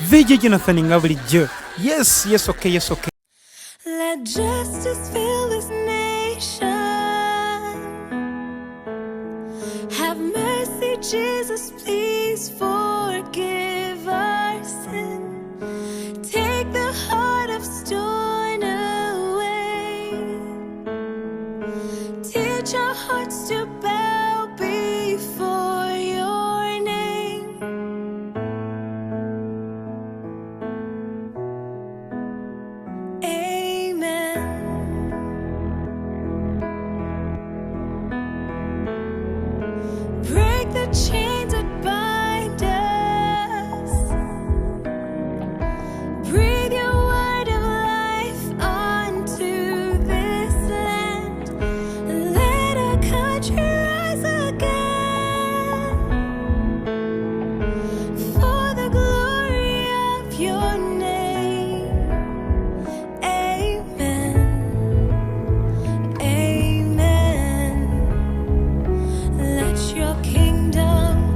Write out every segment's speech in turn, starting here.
VJ Jonathan nga bulijjo. Yes, okay, yes, okay. Let justice fill this nation. Have mercy, Jesus, please forgive our sin. Take the heart of stone away. Teach our hearts to bow before your name. Break the chains that bind us. Breathe your word of life onto this land. Let our country rise again for the glory of your name. Amen. Amen. Let your kingdom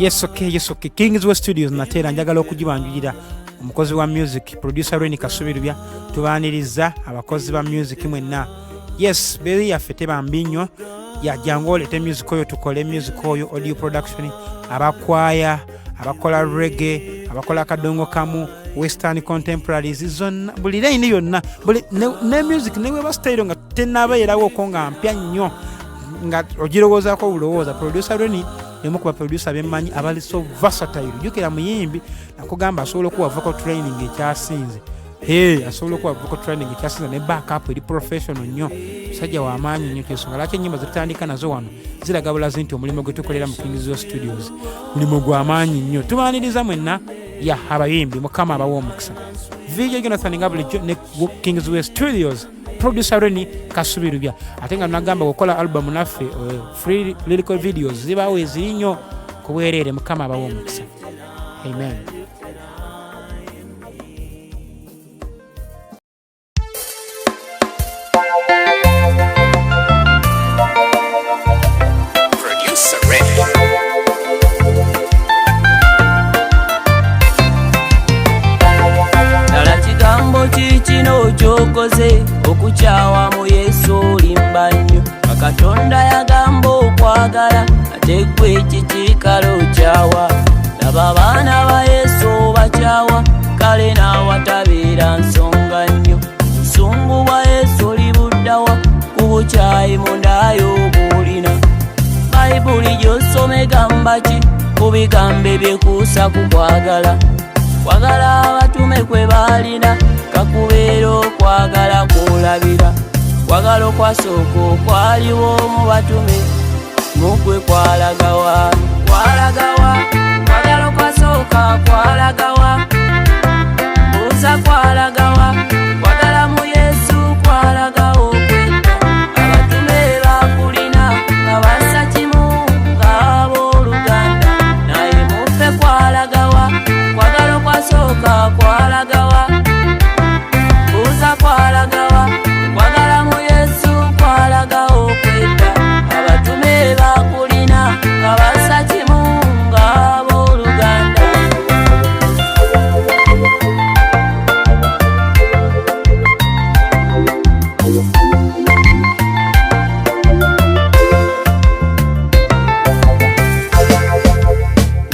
Yes okay Kingsway Studios natera njagala okugibanjulira omukozi wa music producer Rennie kasubirubya tubaniriza abakozi ba music mwenna. Yes beri yaffe tebambi nnyo yajjangu olete music oyo tukole music oyo audio production abakwaya abakola reggae abakola kadongo kamu western contemporaries zonna buli line yonna buli ne music newe ba style nga tenaba yerawo ko nga mpya nnyo nga ogirowoza ko ulowoza. Producer Rennie yemu kuba producer bemmanyi abali so versatile jukira muyimbi nakugamba asobola okuwa vocal training ekyasinze asobola okuwa vocal training ekyasinze ne backup eri professional nnyo musajja wa maanyi nnyo kyesonga lwaki ennyimba zitandika nazo wano ziraga bulazi nti omulimu gwe tukolera mu Kingsway Studios mulimu gwa maanyi nnyo. Tubaaniriza mwenna abayimbi mukama abawa omukisa. Video Jonathan Ngabulejjo ne Kingsway Studios producer Rennie kasubirubya ate nga nagamba okukola album naffe free lyrical videos zibawo ezirinyo kubwerere mukama abawo omukisa. Amen. Producer Rennie. Dala kigambo kikino kyokoze okukyawa mu Yesu olimba nnyo. Katonda yagamba okwagala ate gwe kikikalo kyawa. Laba abaana ba Yesu bakyawa kale naawatabeera nsonga nnyo. Busungu bwa Yesu oli buddawa ku bukyayi mundayo obulina. Bayibuli gy'osoma egamba ki ku bigambo ebyekuusa ku kwagala. Kwagala abatume kwe balina kakubeera okwagala kwolabira. Kwagala okwasooka okwaliwo mu batume mugwe kwalagawa. Kwagala okwasooka kwalagawa. Mbuuza kwalagawa. Kwagala mu Yesu kwalagawo okwetta. Abatume bakulina nga bassa kimu ng'abooluganda naye muffe kwalagawa. Kwagala okwasooka kwalagawa. Mbuuza kwalagawa. Kwagala mu Yesu kwalagawo okwetta. Abatume bakulina nga bassa kimu ng'abooluganda.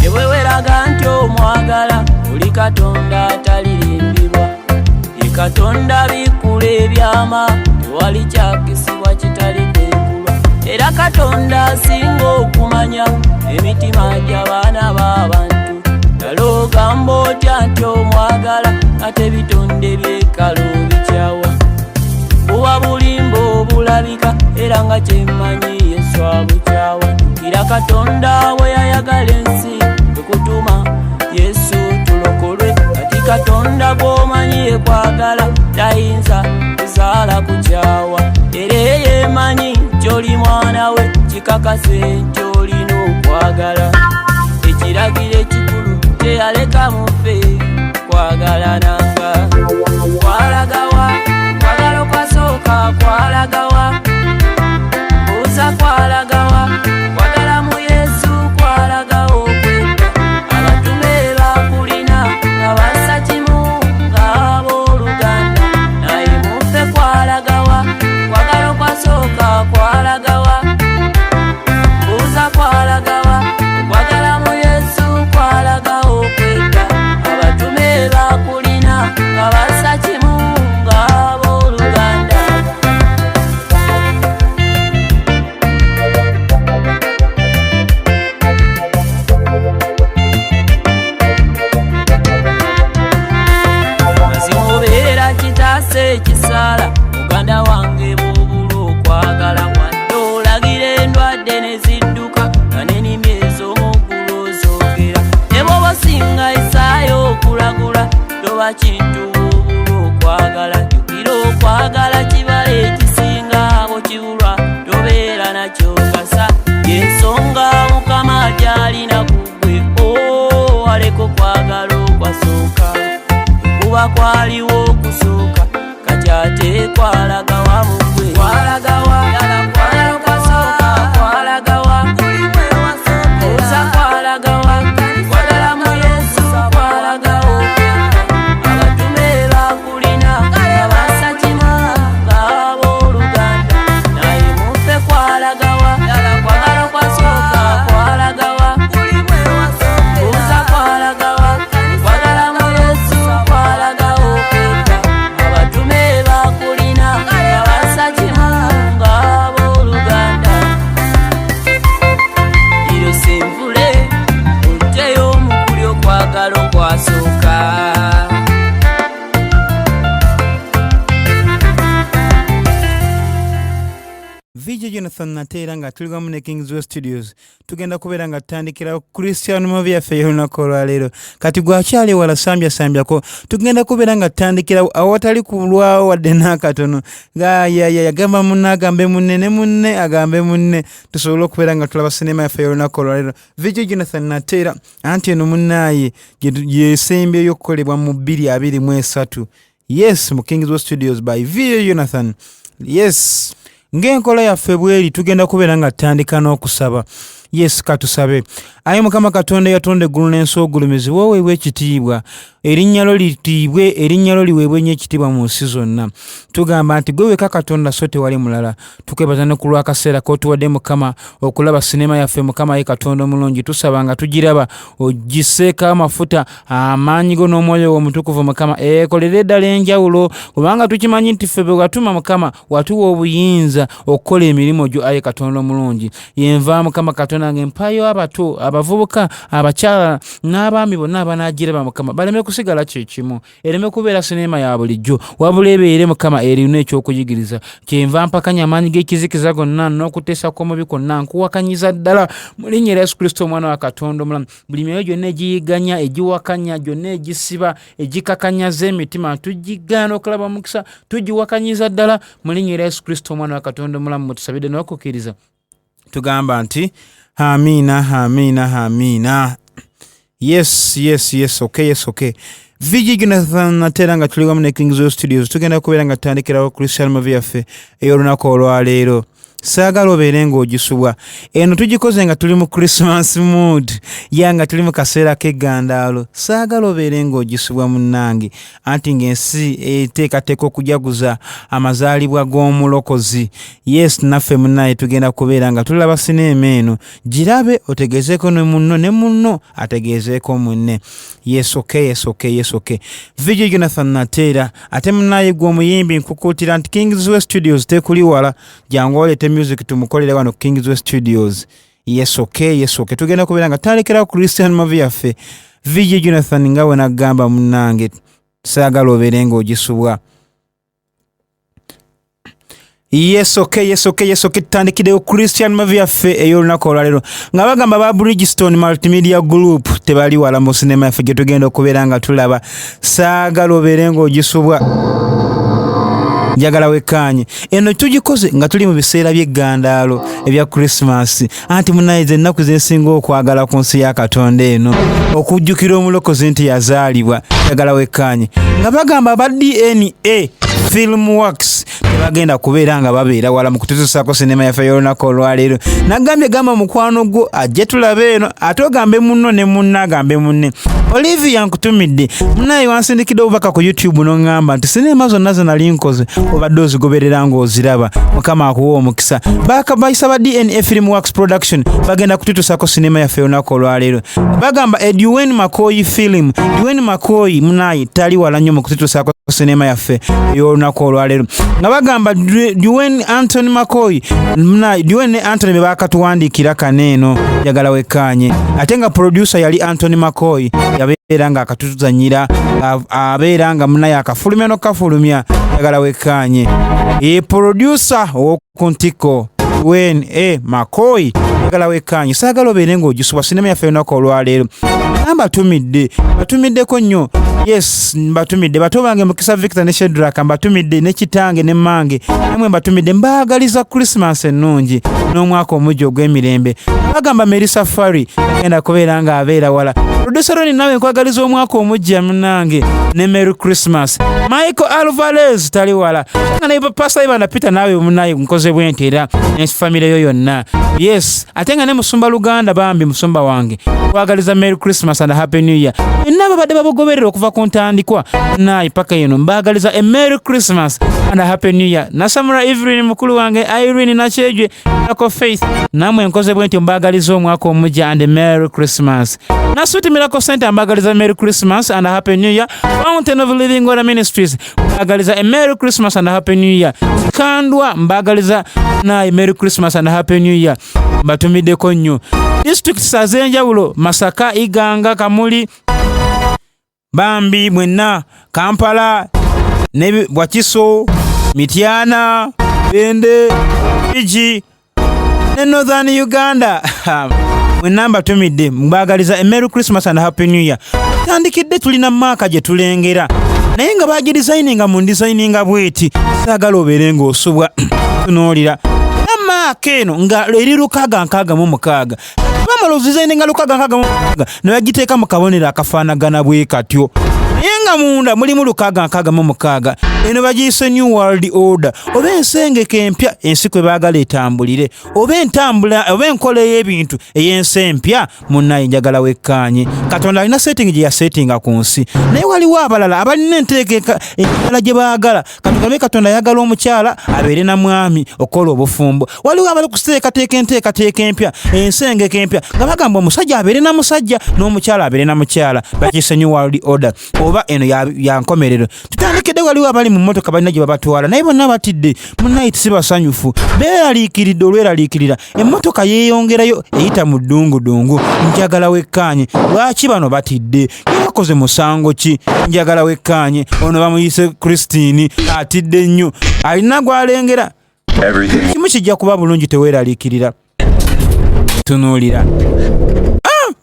Ye bwe weraga nti omwagala oli Katonda atalirimbirwa. Ye Katonda bikula ebyama tewali kyakisibwa kitali kwegulwa. Era Katonda asinga okumanya emitima gy'abaana b'abantu. Ddala ogamba otya nti omwagala ate bitonde byekalo bikyawa. Buba bulimba obulabika era nga kyemmanyi Yesu abukyawa. Tukira Katonda bwe yayagala ensi ekutuma Yesu tulokolwe. Kati Katonda gw'omanyi ekwagala tayinza kuzaala kukyawa. Era yeemanyi ky'oli mwana we kikakase nti olina okwagala. Ekiragiro ekikulu teyaleka muffe kwagala nanga. Kwalagawa. Kwagala okwasooka kwalagawa. Mbuuza kwalagawa. Kwagala mu Yesu kwalagawo okwetta. Abatume bakulina nga bassa kimu ng'abooluganda naye muffe kwalagawa. Kwagala okwasooka kwalagawa. Mbuuza kwalagawa. Kwagala mu Yesu kwalagawo okwetta. Abatume bakulina nga bassa kimu ng'abooluganda. Mazima obeera kitaasa ekisaala muganda wange bw'obula okwagala wadde olagira endwadde ne zidduka nga n'ennimi ez'omuggulu ozoogera. Ne bw'oba osinga isaayo okulagula toba kintu bw'obula okwagala. Jjukira okwagala kibala ekisinga abo kibulwa tobeera nakyo kasa. Y'ensonga Mukama gy'alina ku ggwe waleka okwagala okwasooka. Kuba kwaliwo okusooka kati ate kwalagawa mu ggwe. Kwalagawa. Kwagala okwasooka kwalagawa. Mbuuza kwalagawa. VJ Jonathan Natera nga tuli wamu ne Kingsway Studios tugenda kubeera nga tutandikira Christian movie yaffe y'olunaku olwaleero kati gwakyali wala sambyako tugenda kubeera nga tutandikira awatali kulwawo wadde n'akatono yagamba munne agambe munne ne munne agambe munne tusobole okubeera nga tulaba sinema yaffe y'olunaku olwaleero VJ Jonathan Natera anti eno munnaaye yesembye y'okukolebwa mu 2023 yes mu Kingsway Studios by VJ Jonathan yes ng'enkola yaffe bweri tugenda kubeera nga tutandika n'okusaba yes katusabe ayi mukama katonda yatonda eggulu n'ensi ogulumizibwa oweebwa ekitiibwa erinnya lyo litiibwe erinnya lyo liweebwe nnyo ekitiibwa mu nsi zonna tugamba nti gwe weka katonda so tewali mulala tukwebaza ne ku lw'akaseera k'otuwadde mukama okulaba sinema yaffe mukama ye katonda omulungi tusaba nga tugiraba ogiseeko amafuta amaanyi go n'omwoyo wo omutukuvu mukama ekolere eddala enjawulo kubanga tukimanyi nti ffe bwe watuma mukama watuwa obuyinza okukola emirimu gyo aye katonda omulungi yenva mukama katonda ng'empaayo abato abavubuka abakyala n'abaami bonna abanaagiraba mukama baleme kusigala kyekimu ereme kubeera sinema ya bulijjo wabula ebeere mukama erina ekyokuyigiriza kyenva mpakanya amaanyi g'ekizikiza gonna n'okuteesa kw'omubi kwonna nkuwakanyiza ddala mu linnya lya Yesu Kristo omwana wa katonda omulamu buli myoyo gyonna egiyiganya egiwakanya gyonna egisiba egikakanyaza emitima tugigaana okulaba mukisa tugiwakanyiza ddala mu linnya lya Yesu Kristo omwana wa katonda omulamu mutusabidde n'okukkiriza tugamba nti amina yes okay VJ Jonathan Natera nga tuli wamu ne Kingsway Studios tugenda kubeera nga tutandikirawo Christian movie yaffe ey'olunaku olwaleero saagala obeere ng'ogisubwa eno tugikoze nga tuli mu Christmas mood nga tuli mu kaseera k'eggandaalo saagala obeere ng'ogisubwa munnange anti ng'ensi eteekateeka okujaguza amazaalibwa g'omulokozi yes naffe munnaye tugenda kubeera nga tulaba sinema eno girabe otegeezeeko ne munno ategeezeeko munne yes okay VJ Jonathan Natera ate munnaye gw'omuyimbi nkukuutira nti Kingsway Studios tekuli wala jangu olete music tumukolere wano Kingsway Studios yes okay tugenda kubeera nga talekera ku Christian movie yaffe VJ Jonathan nga we nagamba munnange saagala obeere ng'ogisubwa yes okay tutandikiddeyo Christian movie yaffe ey'olunaku olwaleero nga bagamba ba Bridgestone Multimedia Group tebali wala mu sinema yaffe gye tugenda okubeera nga tulaba saagala obeere ng'ogisubwa njagala wekkaanye eno tugikoze nga tuli mu biseera by'eggandaalo ebya Christmas anti munayize ennaku zesinga okwagala ku nsi ya katonda eno okujjukira omulokozi nti yazaalibwa njagala wekkaanye nga bagamba ba DNA Filmworks tebagenda kubeera nga babeera wala mu kutuusaako sinema yaffe y'olunaku olwaleero nagambye gamba mukwano gwo ajje tulabe eno ate ogambe munno ne munne agambe munne Olivia nkutumidde munaye wansindikidde obubaka ku YouTube n'oŋŋamba nti sinema zonna ze nali nkoze obadde ozigoberera ng'oziraba mukama akuwa omukisa bayisa ba DNA Filmworks Production bagenda kututuusako sinema yaffe y'olunaku olwaleero bagamba Edwin McCoy film Edwin McCoy munaye tali wala nnyo mu kututuusako sinema yaffe y'olunaku olwaleero nga bagamba Dwayne Anthony McCoy Dwayne ne Anthony be bakatuwandiikira kaneeno njagala wekkaanye ate nga producer yali Anthony McCoy yabeera nga akatuzanyira abeera nga munaye akafulumya n'okafulumya njagala wekkaanye producer ow'okuntiko Dwayne McCoy njagala wekkaanye saagala obeere ng'ogisubwa sinema yaffe y'olunaku olwaleero batumiddeko nnyo yes mbatumidde bato bange Mukisa Victor ne Shadrach mbatumidde ne kitange ne mange namwe mbatumidde mbaagaliza Christmas ennungi n'omwaka omujja ogw'emirembe bagamba Mary Safari agenda kubeera nga abeera wala Producer Rennie nawe nkwagaliza omwaka omujja munange ne Merry Christmas Michael Alvarez tali wala nga ne Pastor Ivan Peter nawe munaye nkoze bwente era ne family yo yonna yes ate nga ne musumba Luganda bambi musumba wange kwagaliza Merry Christmas and Happy New Year nabo badde babogoberera okuva ku ntandikwa naye paka yeno mbagaliza a Merry Christmas and a Happy New Year nasamura Evelyn mukulu wange Irene Nachejwe ako Faith namwe nkoze bwente mbagaliza omwaka omujja and a Merry Christmas nasuti Miracle Center mbagaliza Merry Christmas and a Happy New Year Fountain of Living God Ministries mbagaliza a Merry Christmas and a Happy New Year Kandwa mbagaliza naye Merry Christmas and a Happy New Year mbatumiddeko nnyo district sazenjawulo Masaka Iganga Kamuli Bambi mwenna Kampala ne Bwakiso Mityana Bende Fiji ne Northern Uganda mwenamba tumidde mbagaliza Merry Christmas and Happy New Year. Tandikidde tulina maaka gye tulengera naye nga bagidesigninga mu designinga bweti saagala obeere ng'osubwa tunoolira maaka eno nga eri 666 bamala ozisigninga 666 ne bagiteeka mu kabonero akafaanagana bwe katyo naye nga munda mulimu 666 eno bagiyise New World Order oba ensengeke empya ensi kwe baagala etambulire oba entambula oba enkola y'ebintu ey'ensi empya munnaye njagala wekkaanye Katonda alina setting gye yasettinga ku nsi naye waliwo abalala abalina enteekeka enjala gye baagala Katonda ayagala omukyala abeere na mwami okola obufumbo waliwo abali kuteekateeka enteekateeka empya ensengeke empya nga bagamba omusajja abeere na musajja n'omukyala abeere na mukyala bakiyise New World Order oba eno ya nkomerero tutandikidde waliwo abali mu mmotoka balina gye babatwala naye bonna batidde munnaye tisibasanyufu beeraliikiridde olweraliikirira emmotoka yeeyongerayo eyita mu ddungudungu njagala wekkaanye lwaki bano batidde bakoze musango ki njagala wekkaanye ono bamuyise Christine atidde nnyo alina gwalengera kimu kijja kuba bulungi teweeraliikirira tunuulira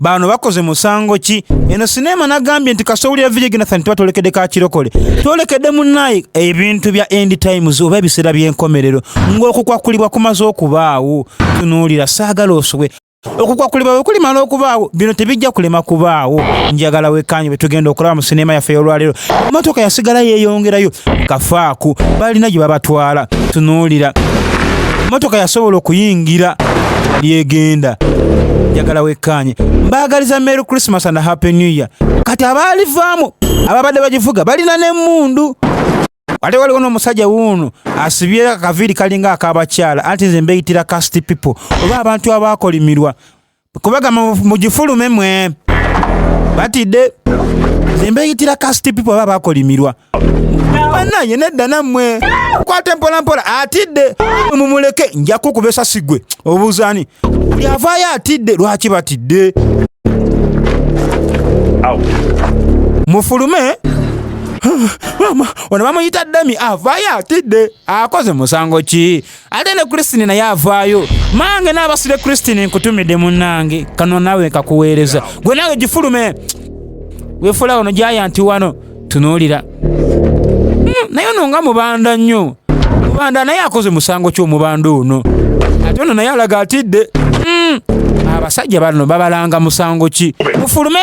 bano bakoze musango ki eno sinema nagambye nti kasowulira Viginathan tuba tolekedde ka kirokole tolekedde munnaye ebintu bya end times oba ebiseera by'enkomerero ng'okukwakulibwa kumaze okubaawo tunuulira saagala osubwe okukwakulibwa bwe kulimala okubaawo bino tebijja kulema kubaawo njagala wekkaanye bwe tugenda okulaba mu sinema yaffe y'olwaleero emmotoka yasigala yeeyongerayo kafaaku balina gye babatwala tunuulira emmotoka yasobola okuyingira lyegenda njagala wekkaanye mbaagaliza Merry Christmas and Happy New Year kati abaalivaamu ababadde bagivuga balina n'emmundu ate waliwo n'omusajja wuuno asibye akaviiri kalinga ak'abakyala anti nze mbeyitira cast people oba abantu abaakolimirwa kubagamba mugifulume mwe batidde nze mbeyitira cast people oba abaakolimirwa bannanye nedda nammwe kwate mpolampola atidde mumuleke nja kukubesa sigwe obuuzaani buli avaayo atidde lwaki batidde mufulume ono bamuyita ddami avaayo atidde akoze musango ki ate ne Christine naye avaayo mange n'abasire Christine nkutumidde munnange kano naawe kakuweereza gwe nange gifulume weefula ono jayanti wano tunuulira naye ono nga mubanda nnyo mubanda naye akoze musango ki omubanda ono ate ono naye alaga atidde abasajja bano babalanga musango ki mufulume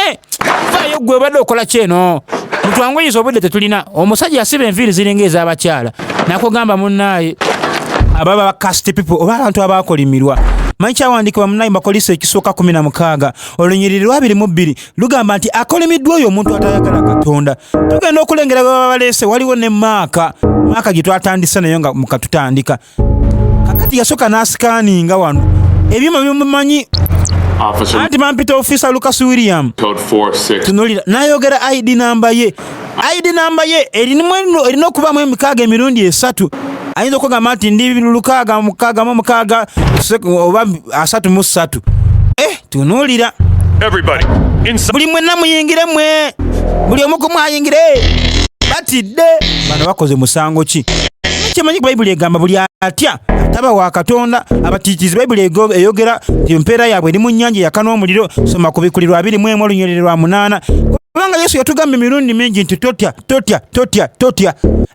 vaayo gwe obadde okola kyeno mutwanguyiza obudde tetulina omusajja asiba enviiri ziringa ez'abakyala nakugamba munnaaye ababa bakast people oba abantu abaakolimirwa manyi kyawandiikibwa munnaye bakolisa ekisooka 16 olunyiriri 22 lugamba nti akolimiddwa oyo omuntu atayagala Katonda tugenda okulengera baba baleese waliwo ne maaka gye twatandise nayo nga mukatutandika kakati yasooka n'asikaninga wano ebyuma byomumanyi anti mampita officer Lucas William tunulira nayogera ID namba ye erina okubaamu emikaaga emirundi 3 ayinza okugamba nti ndi 666 oba 33 tunulira buli mwenna muyingire mwe buli omu gumu ayingire batidde bano bakoze musango ki kimanyi Bayibuli egamba buli atya taba wa Katonda abatiitizi Bayibuli eyogera nti empeera yaabwe eri mu nnyanja yakana omuliro soma ku bikulirwa 21 olunyiriri 8 kubanga Yesu yatugamba emirundi mingi nti totya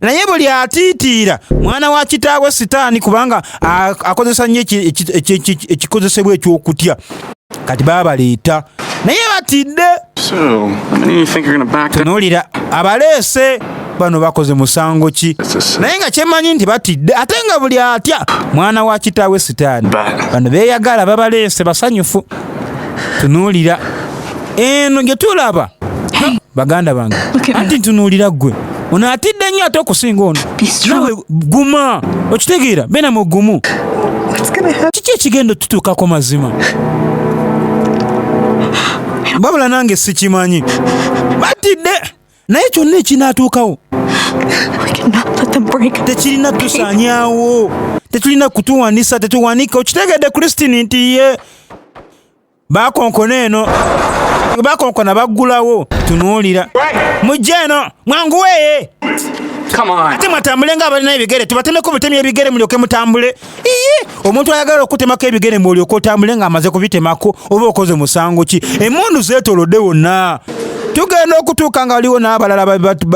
naye buli atiitiira mwana wa kitaawe sitaani kubanga akozesa nnyo ekikozesebwa eky'okutya kati babaleeta naye batidde tunuulira abaleese bano bakoze musango ki naye nga kyemanyi nti batidde ate nga buli atya mwana wa kitaawe sitaani bano beeyagala babaleese basanyufu tunuulira eno gye tulaba baganda bange anti ntunuulira ggwe ono atidde nnyo ate okusinga ono nawe guma okitegeera beena mu gumu kiki ekigenda tutuukako mazima babula nange sikimanyi batidde naye kyonna ekinaatuukawo tekirina tusaanyaawo tetulina kutuwanisa tetuwanika okitegedde Christine nti ye bakonkona eno bakonkona baggulawo tunuulira mujje eno mwanguweye Come on. ate mwatambulenga abalina ebigere tubatemeko butemi ebigere mulyoke mutambule. Iye omuntu ayagala okutemako ebigere mulyoke otambule nga amaze kubitemako oba okoze musango ki. Emmundu zeetolodde wonna. Tugenda okutuuka nga waliwo n'abalala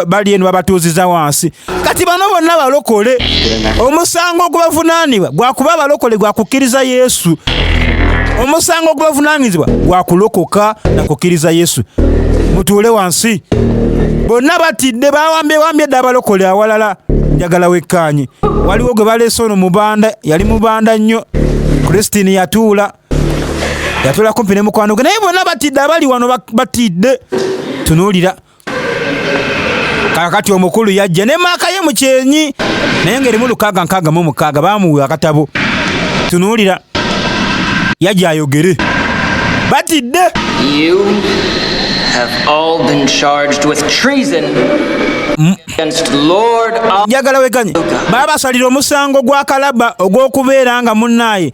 bali eno babatuuziza wansi. Kati bano bonna balokole. Omusango ogubavunaanibwa gwakuba abalokole gwakukkiriza Yesu. Omusango ogubavunaanyizibwa gwakulokoka na kukkiriza Yesu. Mutuule wansi. Bonna batidde bawambye dda abalokole awalala. Njagala wekkaanye. Waliwo gwe baleese ono mubanda, yali mubanda nnyo. Christine yatuula kumpi ne mukwano gwe. Naye bonna batidde abali wano batidde. Tunuulira. Kakati omukulu yajja ne maaka ye mu kyenyi. Naye ng'erimu 666 baamuwa akatabo. Tunuulira. Yajja ayogere. Batidde. You have all been charged with treason against Lord of Njagala wekanye. Baabasalira omusango gwa kalaba ogw'okubeera nga munnaaye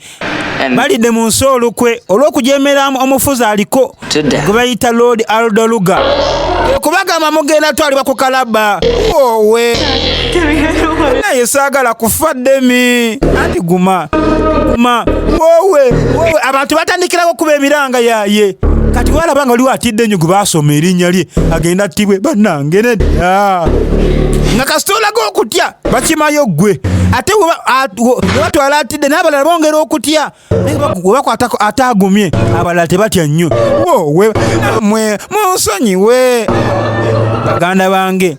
balidde mu nsi olukwe olw'okujemera omufuzi aliko gwe bayita Lord Aldoruga. Okubagamba mugenda twalibwa ku kalaba. Wowe. Naye saagala kufa ddemi. Anti guma. Wowe. Abantu batandikirawo kuba emiranga yaye. Kati walaba nga oliwo atidde ennyo gwe baasoma erinnya lye agenda attibwe bannange nedda. Nga kasitoola g'okutya bakimayo ggwe. Ate webatwala atidde n'abalala bongera okutya. Webakwatako ataagumye abalala tebatya nnyo. Wowe mwe munsonyiwe baganda bange.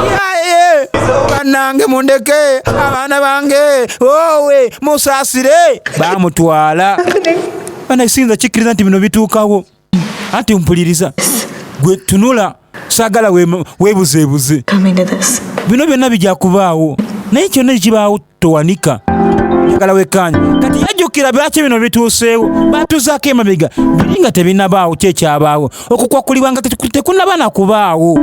Yaye bannange mundeke abaana bange. Wowe musaasire. Baamutwala. Bana isinza kikkiriza nti bino bituukawo. Anti mpuliriza. Gwe tunula saagala weebuzeebuze. Bino byonna bijja kubaawo. Naye kyonna ekibaawo towanika. Njagala wekkaanye. Kati yajjukira lwaki bino bituuseewo. Baatuzaako emabega. Biri nga tebinnabaawo kyekyabaawo. Okukwakulibwa nga tekunnaba na kubaawo.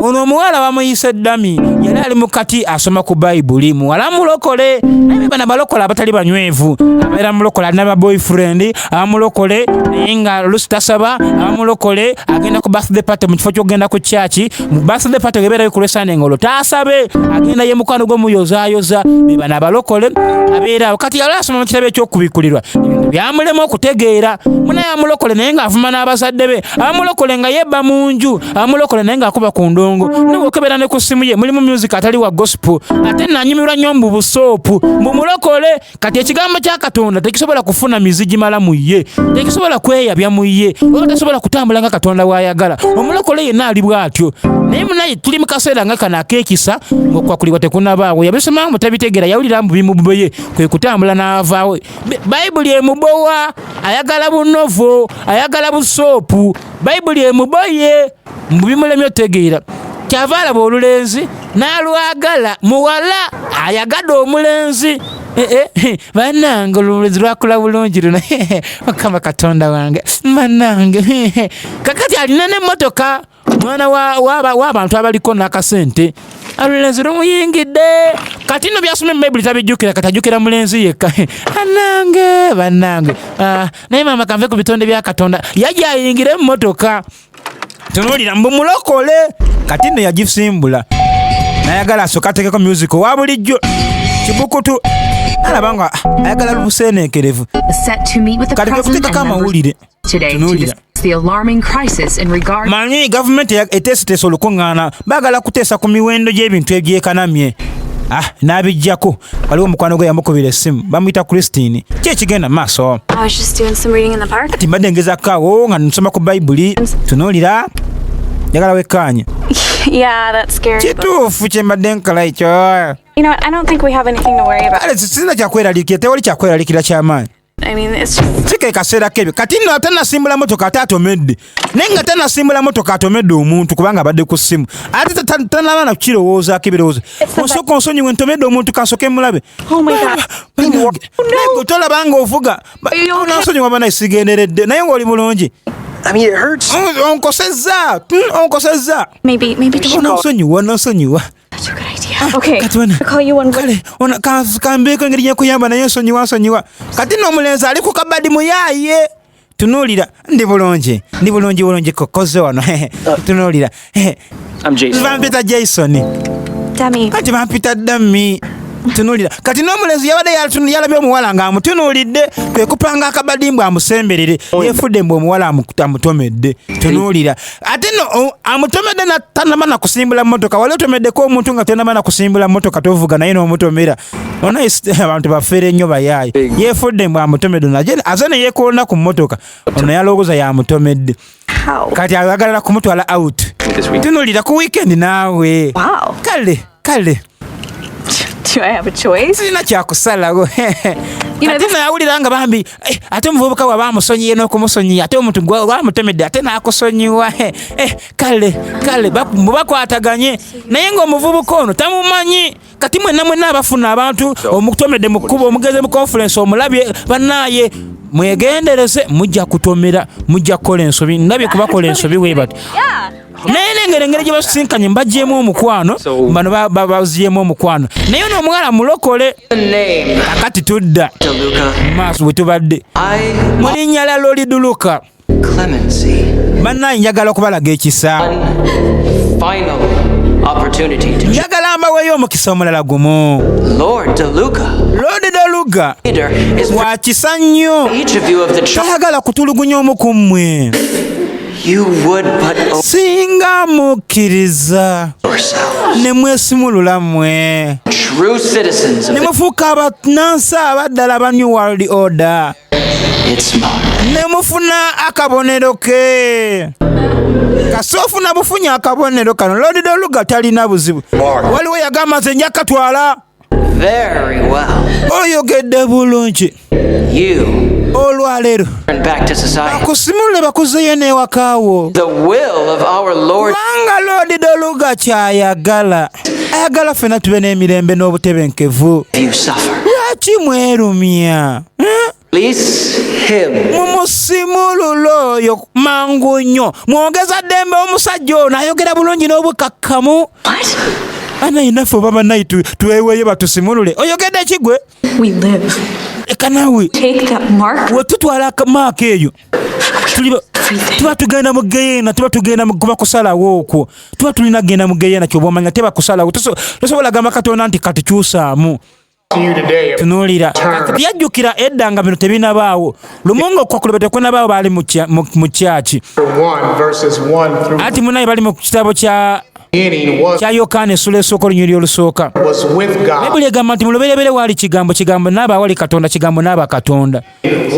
Ono omuwala bamuyise Dami. Yali ali mu kati asoma ku Bayibuli. Muwala mulokole. Naye bana balokole abatali banywevu. Abeera mulokole alina ba boyfriend. Abamulokole naye nga lusi tasaba. Abamulokole agenda ku birthday party mu kifo ky'ogenda ku church. Mu birthday party gebeerayo ku Lwesande ng'olwo taasabe. Agenda ye mukwano gw'omuyozaayoza. Be bana abalokole abeera kati yali asoma mu kitabo eky'okubikulirwa. Ebintu byamulema okutegeera. Munaye amulokole naye ng'avuma n'abazadde be. Amulokole nga yebba mu nju. Amulokole naye ng'akuba ku ndongo. N'okebera ne ku ssimu ye mulimu music atali wa gospel. Ate nanyumirwa nnyo mu busoopu. Mumulokole kati ekigambo kya Katonda tekisobola kufuna mizigi mala mu ye. Tekisobola kweyabya mu ye. Oba tasobola kutambula nga Katonda w'ayagala. Omulokole yenna ali bw'atyo. Naye munaye tuli mu kaseera nga kana ak'ekisa ng'okwakulibwa tekunnabaawo. Yabisoma nga tabitegeera yawulira mbu bimuboye kwe kutambula n'avaawo. Bayibuli emubowa ayagala bunovo ayagala busoopu. Bayibuli emuboye mu bimulemye otegeera. Kyava alaba olulenzi n'alwagala muwala ayagadde omulenzi. Bannange olulenzi lwakula bulungi luno. Mukama Katonda wange bannange. Kakati alina n'emmotoka mwana w'abantu abaliko n'akasente. Olulenzi lumuyingidde. Kati nno byasoma mu Bayibuli tabijjukira katajjukira mulenzi yekka. Bannange. Naye maama kanve ku bitonde bya Katonda yajja ayingire mu mmotoka. Tunuulira mbu mulokole. Kati nno yagisimbula. Nayagala asooka ateekeko music owa bulijjo. Kibukutu. Alaba nga ayagala lubuseeneekerevu. Kati kuteekako amawulire. Tunuulira. The alarming crisis in regard Manyi gavumenti eteeseteesa olukuŋŋaana baagala kuteesa ku miwendo gy'ebintu ebyekanamye. N'abijjako waliwo omukwano gwe yamukubira essimu bamuyita Christine. Ki ekigenda mu maaso? I was just doing some reading in the park. Kati mbadde ngezakaawo nga nsoma ku Bayibuli. Tunuulira. Njagala wekkaanye. Yeah, that's scary. Kituufu kye mbadde nkala ekyo. You know what? I don't think we have anything to worry about. Kale sisina kyakweraliikira tewali kyakweraliikira ky'amaanyi. I mean, it's just... Sike kaseera kebyo. Kati nno atannasimbula motoka ate atomedde. Naye nga tannasimbula motoka atomedde omuntu kubanga abadde ku ssimu. Ate tannaba na kukirowoozaako ebirowoozo. Onsooka onsonyiwe ntomedde omuntu kansooke mulabe. Oh my God. Naye tolaba nga ovuga. Onsonyiwa bana isigenderedde. Naye ng'oli bulungi. I mean, it hurts. Onkosezza. Maybe don't. Nosonyiwa. That's a good idea. Okay. Kati I'll call you one. Kale, kambeeko engeri gyekuyamba naye nsonyiwa. Kati nno omulenzi ali ku kabadi muyaaye. Tunuulira. Ndi bulungi kokoze wano. Tunuulira. I'm Jason. Vampeta Jason. Dummy. kati bampita Dami. Tunulira kati n'omulenzi yabadde yalabye omuwala ng'amutunuulidde kwe kupanga akabadimbwa amusemberere yeefudde mbu omuwala amutomedde. Tunuulira ate no amutomedde tanaba na kusimbula mmotoka wali otomeddeko omuntu nga tanaba na kusimbula mmotoka tovuga naye n'omutomera abantu bafeere nnyo bayaayi yeefudde mbu amutomedde aze ne yeekolona ku mmotoka ono yalowooza yamutomedde kati ayagalala kumutwala out. Tunuulira ku weekend naawe kale Do I have a choice? sirina kyakusalawo ate nawulira nga bambi ate omuvubuka wa bamusonyiye n'okumusonyiya ate omuntu gwamutomedde ate n'akusonyiwa kale mubakwataganye naye ng'omuvubuka ono tamumanyi kati mwenna abafuna abantu omutomedde mu kkubo omugeze mu conference omulabye bannaaye mwegendereze mujja kutomera mujja kukola ensobi ndabye kubakola ensobi bwe bati naye engeri gye basisinkanye mbagyemu omukwano bano baziemu omukwano naye n'omuwala mulokole kakati tudda maaso bwe tubadde mu linnya lya Loli Duluka bannaye njagala okubalaga ekisa njagala mbaweeyo omukisa omulala gumu. Lord Duluka wa kisa nnyo tayagala kutulugunya omu ku mmwe singa mukkiriza ne mwesimulula mmwe ne mufuuka abannansi abaddala ba New World Order ne mufuna akabonero ke kasoofuna bufunya akabonero kano Lord Duluka talina buzibu waliwo yagamba nze nja katwala oyogedde bulungi olwaleero bakusimule bakuzeeyo n'ewakaawo kubanga Lord Duluka kyayagala ayagala ffenna tube n'emirembe n'obutebenkevu lwaki mwerumya mumusimulule oyo mangu nnyo mwongeza ddembe omusajja ono ayogera bulungi n'obukakkamu anayinaffe oba bannayi tuweeweeyo batusimulule oyogedde ekigwe ekanawe wetutwala maaka eyo tuba tugenda mu geyeena tuba tugenda kuba kusalawo okwo tuba tulina genda mu geyeena kyoba omanya teba kusalawo tosobola gamba Katonda nti katukyusaamu tunuulira yajjukira edda nga bino tebinabaawo lumunga okwakulobe tekwenabaawo baali mu kyaki ati munaye bali mu kitabo kya Yokaana essula esooka olunyiri olusooka Bayibuli egamba nti mu lubereberye waali kigambo naaba wali Katonda kigambo naaba Katonda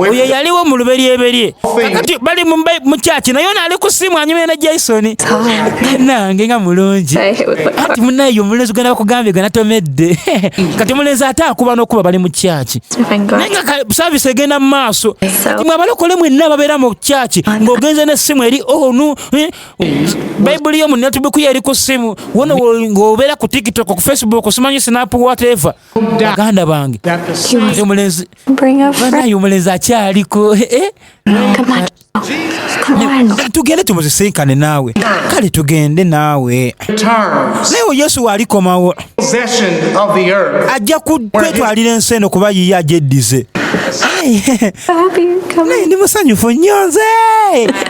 oyo yaliwo mu luberyeberye kakati bali mu kyaki naye ono ali ku ssimu anyumire ne Jason nange nga mulungi ati munaye omulenzi gwe nabakugambye gwe natomedde kati omulenzi ate akuba n'okuba bali mu kyaki naye nga saavisi egenda mu maaso kati mwe abalokole mwenna babeera mu kyaki ng'ogenze n'essimu eri onu Bayibuli y'omu netubikuya eri ku simu wono ng'obeera ku TikTok ku Facebook simanyi Snap whatever baganda bange omulenzi banaye omulenzi akyaliko tugende tumuzisinkane naawe kale tugende naawe naye Yesu walikomawo ajja kwetwalira ensi eno kuba yiye agyeddize ndi musanyufu nnyo nze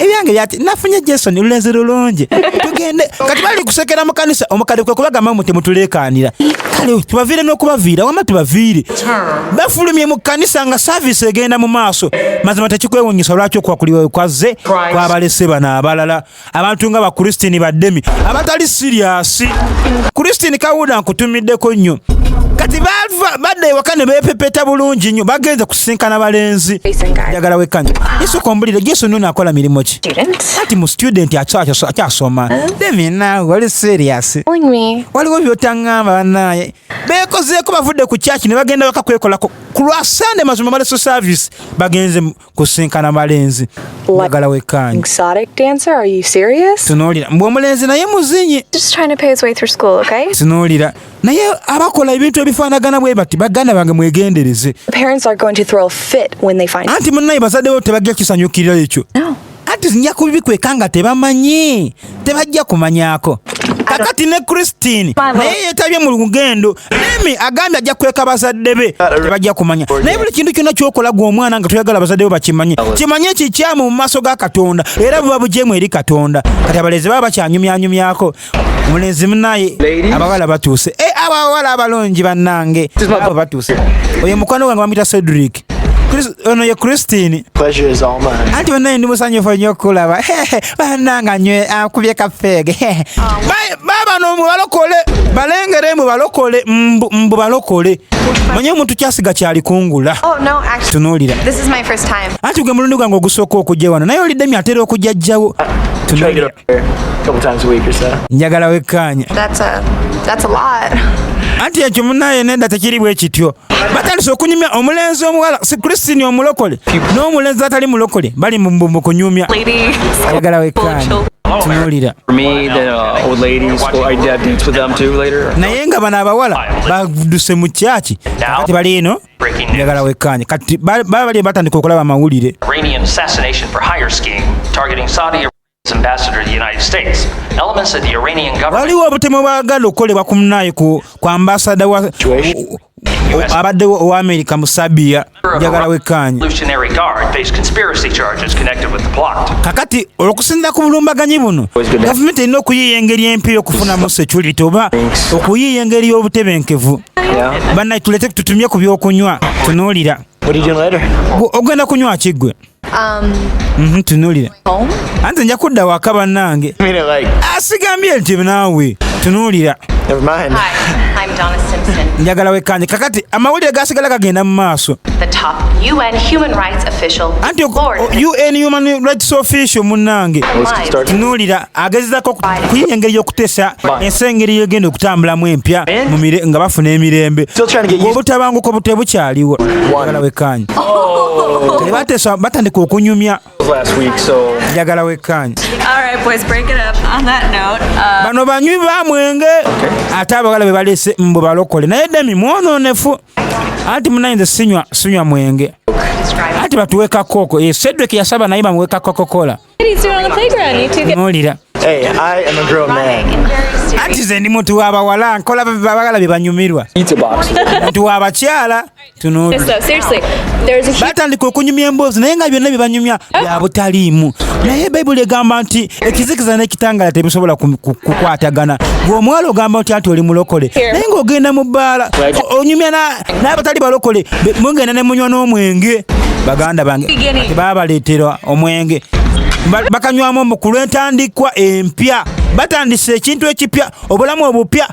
ebyange byati nafunye Jason lulenzi lulungi tugende kati bali kusekera mu kanisa omukadde kwe kubagamba mu temutuleekaanira kale tubaviire n'okubaviira wama tubaviire bafulumye mu kanisa nga service egenda mu maaso mazima tekikwewunyisa lwaki okwakuliwa kwaze kwabalese bano abalala abantu nga bakristini baddemi abatali siriasi kristini kawuda nkutumiddeko nnyo kati badde ewaka ne beepepeta bulungi nnyo bagenze kusinkana balenzi njagala wekkanya Yesu kombulire Yesu nno akola mirimu ki ati mu student akyasoma demina wali serious waliwo byotaŋŋamba bannaye beekozeeko bavudde ku kyaki ne bagenda waka kwekolako ku lwa Sunday mazima baleso service bagenze kusinkana balenzi njagala wekkanya tunuulira mbwe omulenzi naye muzinyi tunuulira naye abakola ebintu ebifaanagana bwe bati baganda bange mwegendereze anti munnaye bazadde bo tebajja kisanyukirira ekyo anti nja kubikweka nga tebamanyi tebajja kumanyako kakati ne Christine naye yetabye mu lugendo nemi agambye ajja kweka bazadde be tebajja kumanya naye buli kintu kyonna kyokola gwe omwana nga toyagala bazadde bo bakimanye kimanye ekikyamu mu maaso ga Katonda era buba bujeemu eri Katonda kati abalezi baba bakyanyumyanyumyako omulenzi munaye abawala batuuse abawala abalungi bannange abo batuuse oyo mukwano gwange bamuyita Shadrach ono ye Christine Pleasure is all mine. anti bonna ndi musanyufu nnyo okulaba bannanga nywe akubye kafeege baba no mubalokole balengere mubalokole mbu balokole manye omuntu kyasiga kyali kungula Oh no, actually, tunuulira this is my first time. anti gwe mulundi gwange ogusooka okujja wano naye oliddemi atera okujja jjawo Try to get up there a couple times a week or so. njagala wekkaanya That's a lot. anti ekyo munaye nedda tekiri bwe kityo batandise okunyumya omulenzi omuwala si Christine omulokole n'omulenzi atali mulokole bali mu kunyumya Lady. njagala wekkaanya tunuulira For me, the old ladies, well, I did dates with them too later. naye nga bano abawala baduse mu kyaki kati bali eno njagala wekkaanya kati baba bali batandika okulaba amawulire Iranian assassination for hire scheme targeting Saudi Arabia's ambassador to the United States. Elements of the Iranian government waliwo obutemu bwagala okukolebwa ku munaye ku ambasada abadde owa America mu Sabia njagala wekkaanya Revolutionary Guard face conspiracy charges connected with the plot. kakati okusinza ku bulumbaganyi buno gavumenti erina okuyiiya engeri empya okufunamu security oba okuyiiya engeri y'obutebenkevu bannaye tulete tutumye ku byokunywa tunuulira What are you doing later? ogenda kunywa kiggwe tunuulira Home? anze nja kudda waka bannange I mean it like, asigambye nti naawe tunuulira never mind. Hi, I'm Donna Simpson, njagala wekkaanye kakati amawulire gasigala gagenda mu maaso the top UN human rights official. anti Lord, UN Human Rights Official munnange Let's start. tunuulira agezezako kuyiya engeri y'okuteesa ensi engeri yegenda okutambulamu empya nga bafuna emirembe Still trying to get used obutabanguko butebukyaliwo njagala wekkaanye bateesa batandika okunyumya last week, so njagala wekkaanye All right, boys, break it up. On that note, bano banywi ba mwenge ate abawala be baleese mbu balokole naye demi mwonoonefu anti munaye nze sinywa mwenge anti batuweka koko Shadrach yasaba naye bamuweka kokokola ladies, you're on the playground. You two get. tunuulira hey, I am a grown man. anti ze ndi muntu w'abawala nkola babagala bye banyumirwa Pizza box. muntu w'abakyala tunuulira So seriously, there's a huge. batandika okunyumya emboozi naye nga byonna bye banyumya bya butaliimu naye bayibuli egamba nti ekizikiza n'ekitangala tebisobola kukwatagana ng'omuwala ogamba nti anti oli mulokole naye ng'ogenda mu bbaala onyumya n'abatali balokole mugenda ne munywa n'omwenge baganda bange ati baba baleetera omwenge bakanywamu omukulu entandikwa empya batandise ekintu ekipya obulamu obupya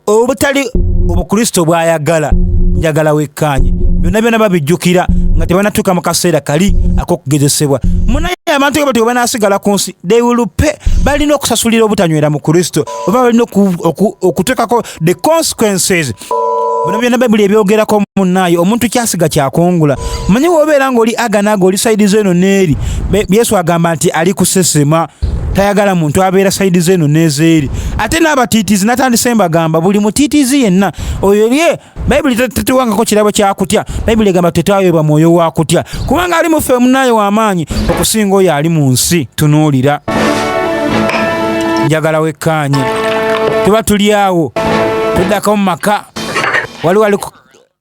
obutali obukristo bwayagala njagala wekkaanye byonna byonna babijjukira nga tebanatuuka mu kaseera kali ak'okugezesebwa munaye abantu nga bati bwe banaasigala ku nsi they will pay balina okusasulira obutanywera mu kristo oba balina okuteekako the consequences bino byonna bayibuli ebyogerako munnaye omuntu kyasiga kyakungula manye wobeera ng'oli aganaga oli sayidi zeno n'eri yesu agamba nti ali kusesema tayagala muntu abeera sayidi zeno n'ezeeri ate n'abatiitizi natandise mbagamba buli mutiitizi yenna oyo ye bayibuli tetuwangako kirabo kyakutya bayibuli egamba tetwaweebwa mwoyo wa kutya kubanga ali muffe munnaye w'amaanyi okusinga oyo ali mu nsi tunuulira njagala wekkaanye tuba tuli awo tuddako mu maka wali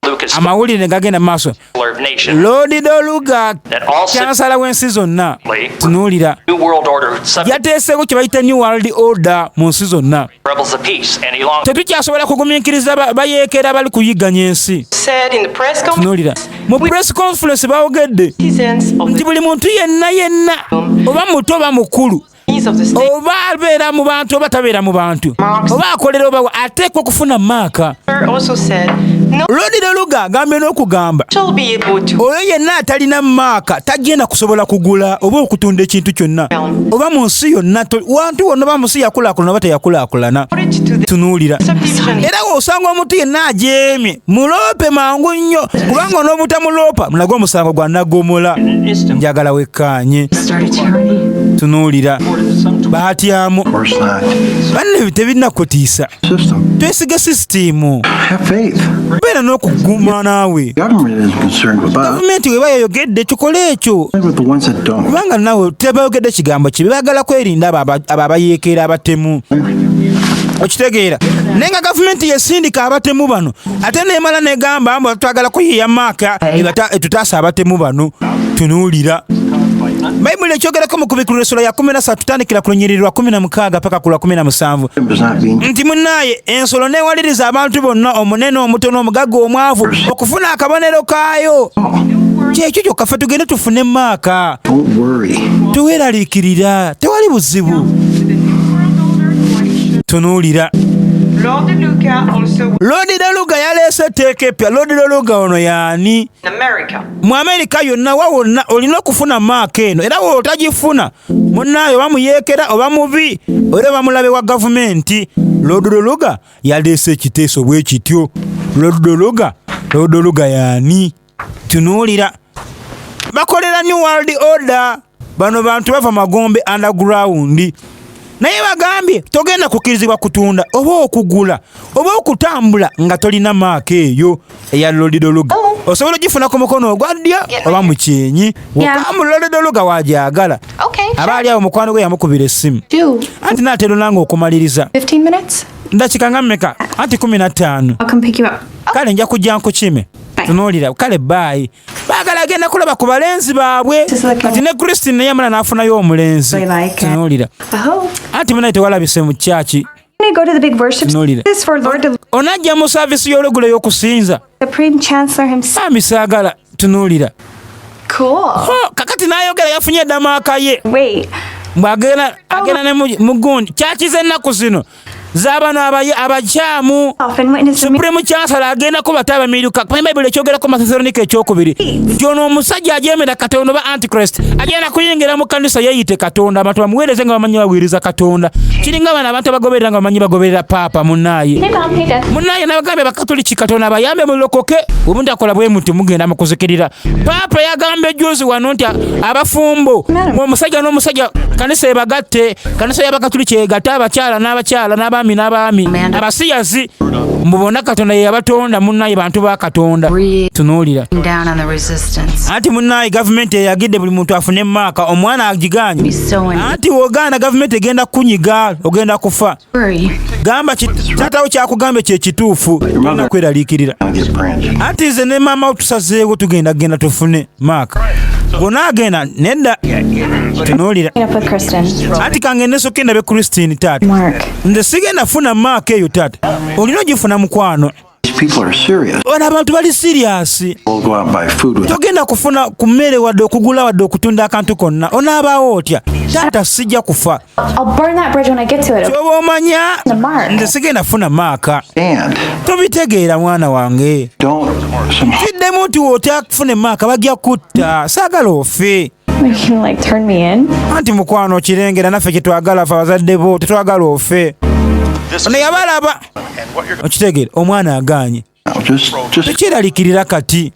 Lucas amawulire ne gagenda mu maaso of nation Lodi Doluga that all kyansala w'ensi zonna simply tunuulira New World Order subject yateeseeko kye bayita New World Order mu nsi zonna rebels of peace any longer. tetukyasobola kugumiikiriza bayeekera bali kuyigganya ensi said in the press tunuulira mu press conference bawogedde conference of nti buli muntu yenna oba muto oba mukulu the of the state oba abeera mu bantu oba tabeera mu bantu oba akolera oba ateekwa okufuna maaka also said no Lodi Doluga agambye n'okugamba shall be able to oyo yenna atalina maaka tagenda kusobola kugula oba okutunda ekintu kyonna oba mu nsi yonna wantu wonna oba mu nsi yakulaakulana oba teyakulaakulana to the tunuulira subdivision era osanga omuntu yenna ajeemye muloope mangu nnyo kubanga onoobutamuloopa mulage omusango gwa nagomola njagala wekkaanye tunuulira baatyamu banne tebirina kutiisa twesiga sisitimu beera n'okuguma naawe gavumenti weba yayogedde tukole ekyo kubanga naawe tebayogedde kigambo kibi baagala kwerinda abo abayeekera abatemu okitegeera naye nga gavumenti yesindika abatemu bano ate neemala negamba mbu twagala kuyiiya maaka etutaasa abatemu bano tunuulira Bayibuli ekyogerako mu kubikkulira essula ya 13 tutandikira ku lunyiriri lwa 16 paka ku lwa 17 nti munnaye ensolo neewaliriza abantu bonna omunene omutono omugagga omwavu okufuna akabonero kaayo kyekyo kyokka ffe tugende tufune maaka teweeraliikirira tewali buzibu tunuulira Lodi Luga yaleese etteeka eppya. Lodi Luga ono yaani? Mu Amerika yonna wawonna olina okufuna maaka eno era wotagifuna munnaayo bamuyeekera oba mubi era bamulabe wa gavumenti. Lodi Luga yaleese ekiteeso bwe kityo. Lodi Luga yaani? Tunuulira bakolera New World Order. Bano bantu bava Magombe underground. Naye bagambye togenda kukirizibwa kutunda oba okugula oba okutambula nga tolina maaka eyo eya Lodi Luga. Osobola ogifuna ku mukono ogwa ddyo oba mu kyenyi. Wakamu Lodi Luga wagyagala. Abaali awo mukwano gwe yamukubira essimu. Anti naatero nange okumaliriza. 15 minutes? Ndakika nga mmeka? Anti 15. I'll come pick you up. Kale nja kujja nkukime. Tunuulira kale baayi. Baagala agenda kulaba ku balenzi baabwe. Kati ne Christine naye amala n'afunayo omulenzi. Tunuulira. Anti munaye tewalabise mu kyaki. Go to the big worship service for Lord onajja mu saavisi y'olugula y'okusinza. Supreme Chancellor himself. Amisaagala tunuulira. Cool. Kakati n'ayogera yafunye eddamaaka ye. Wait. Agenda ne mu gundi kyakiza ennaku zino z'abano abakyamu. Supreme Chancellor agenda kubata abamiruka. Bayibuli ekyogerako mu Thessalonika ekyokubiri. Ono omusajja ajeemera Katonda oba Antichrist agenda kuyingira mu kanisa yeeyite Katonda abantu bamuweereze nga bamanyi bawiriza Katonda. Kiringa bano abantu abagoberera nga bamanyi bagoberera Paapa munaaye. Munaaye n'abagambye Bakatoliki Katonda bayambe mulokoke obundi akola bwe muti mugenda mu kuzikirira. Paapa yagamba ejjuuzi wano nti abafumbo omusajja n'omusajja kanisa ebagatte kanisa y'Abakatoliki egatte abakyala n'abaami abasiyazi mubona Katonda ye yabatonda munnaye bantu ba Katonda. Tunuulira anti munnaye gavumenti eyagidde buli muntu afune maaka omwana agiganye anti wogaana gavumenti egenda kunyiga ogenda kufa. Gamba kyatawo kyakugambye kye kituufu tolina kweraliikirira. Anti nze ne maama otusazeewo tugenda tufune maaka gonaagenda nedda. Tunuulira anti kange nesoke ndabe Christine taata nze sigenda funa maaka eyo taata olina ogifuna mukwano. Ono abantu bali serious. Togenda kufuna ku mmere wadde okugula wadde okutunda akantu konna onaabaawo otya taata sijja kufa. Kyoba omanya nze sigenda funa maaka tobitegeera mwana wange kiddemu nti wootya kufuna maaka bajja kutta saagala ofe. Anti mukwano okirengera naffe kyetwagala fe abazadde bo tetwagala ofe. Ono yabalaba okitegeera omwana aganye tekyeraliikirira kati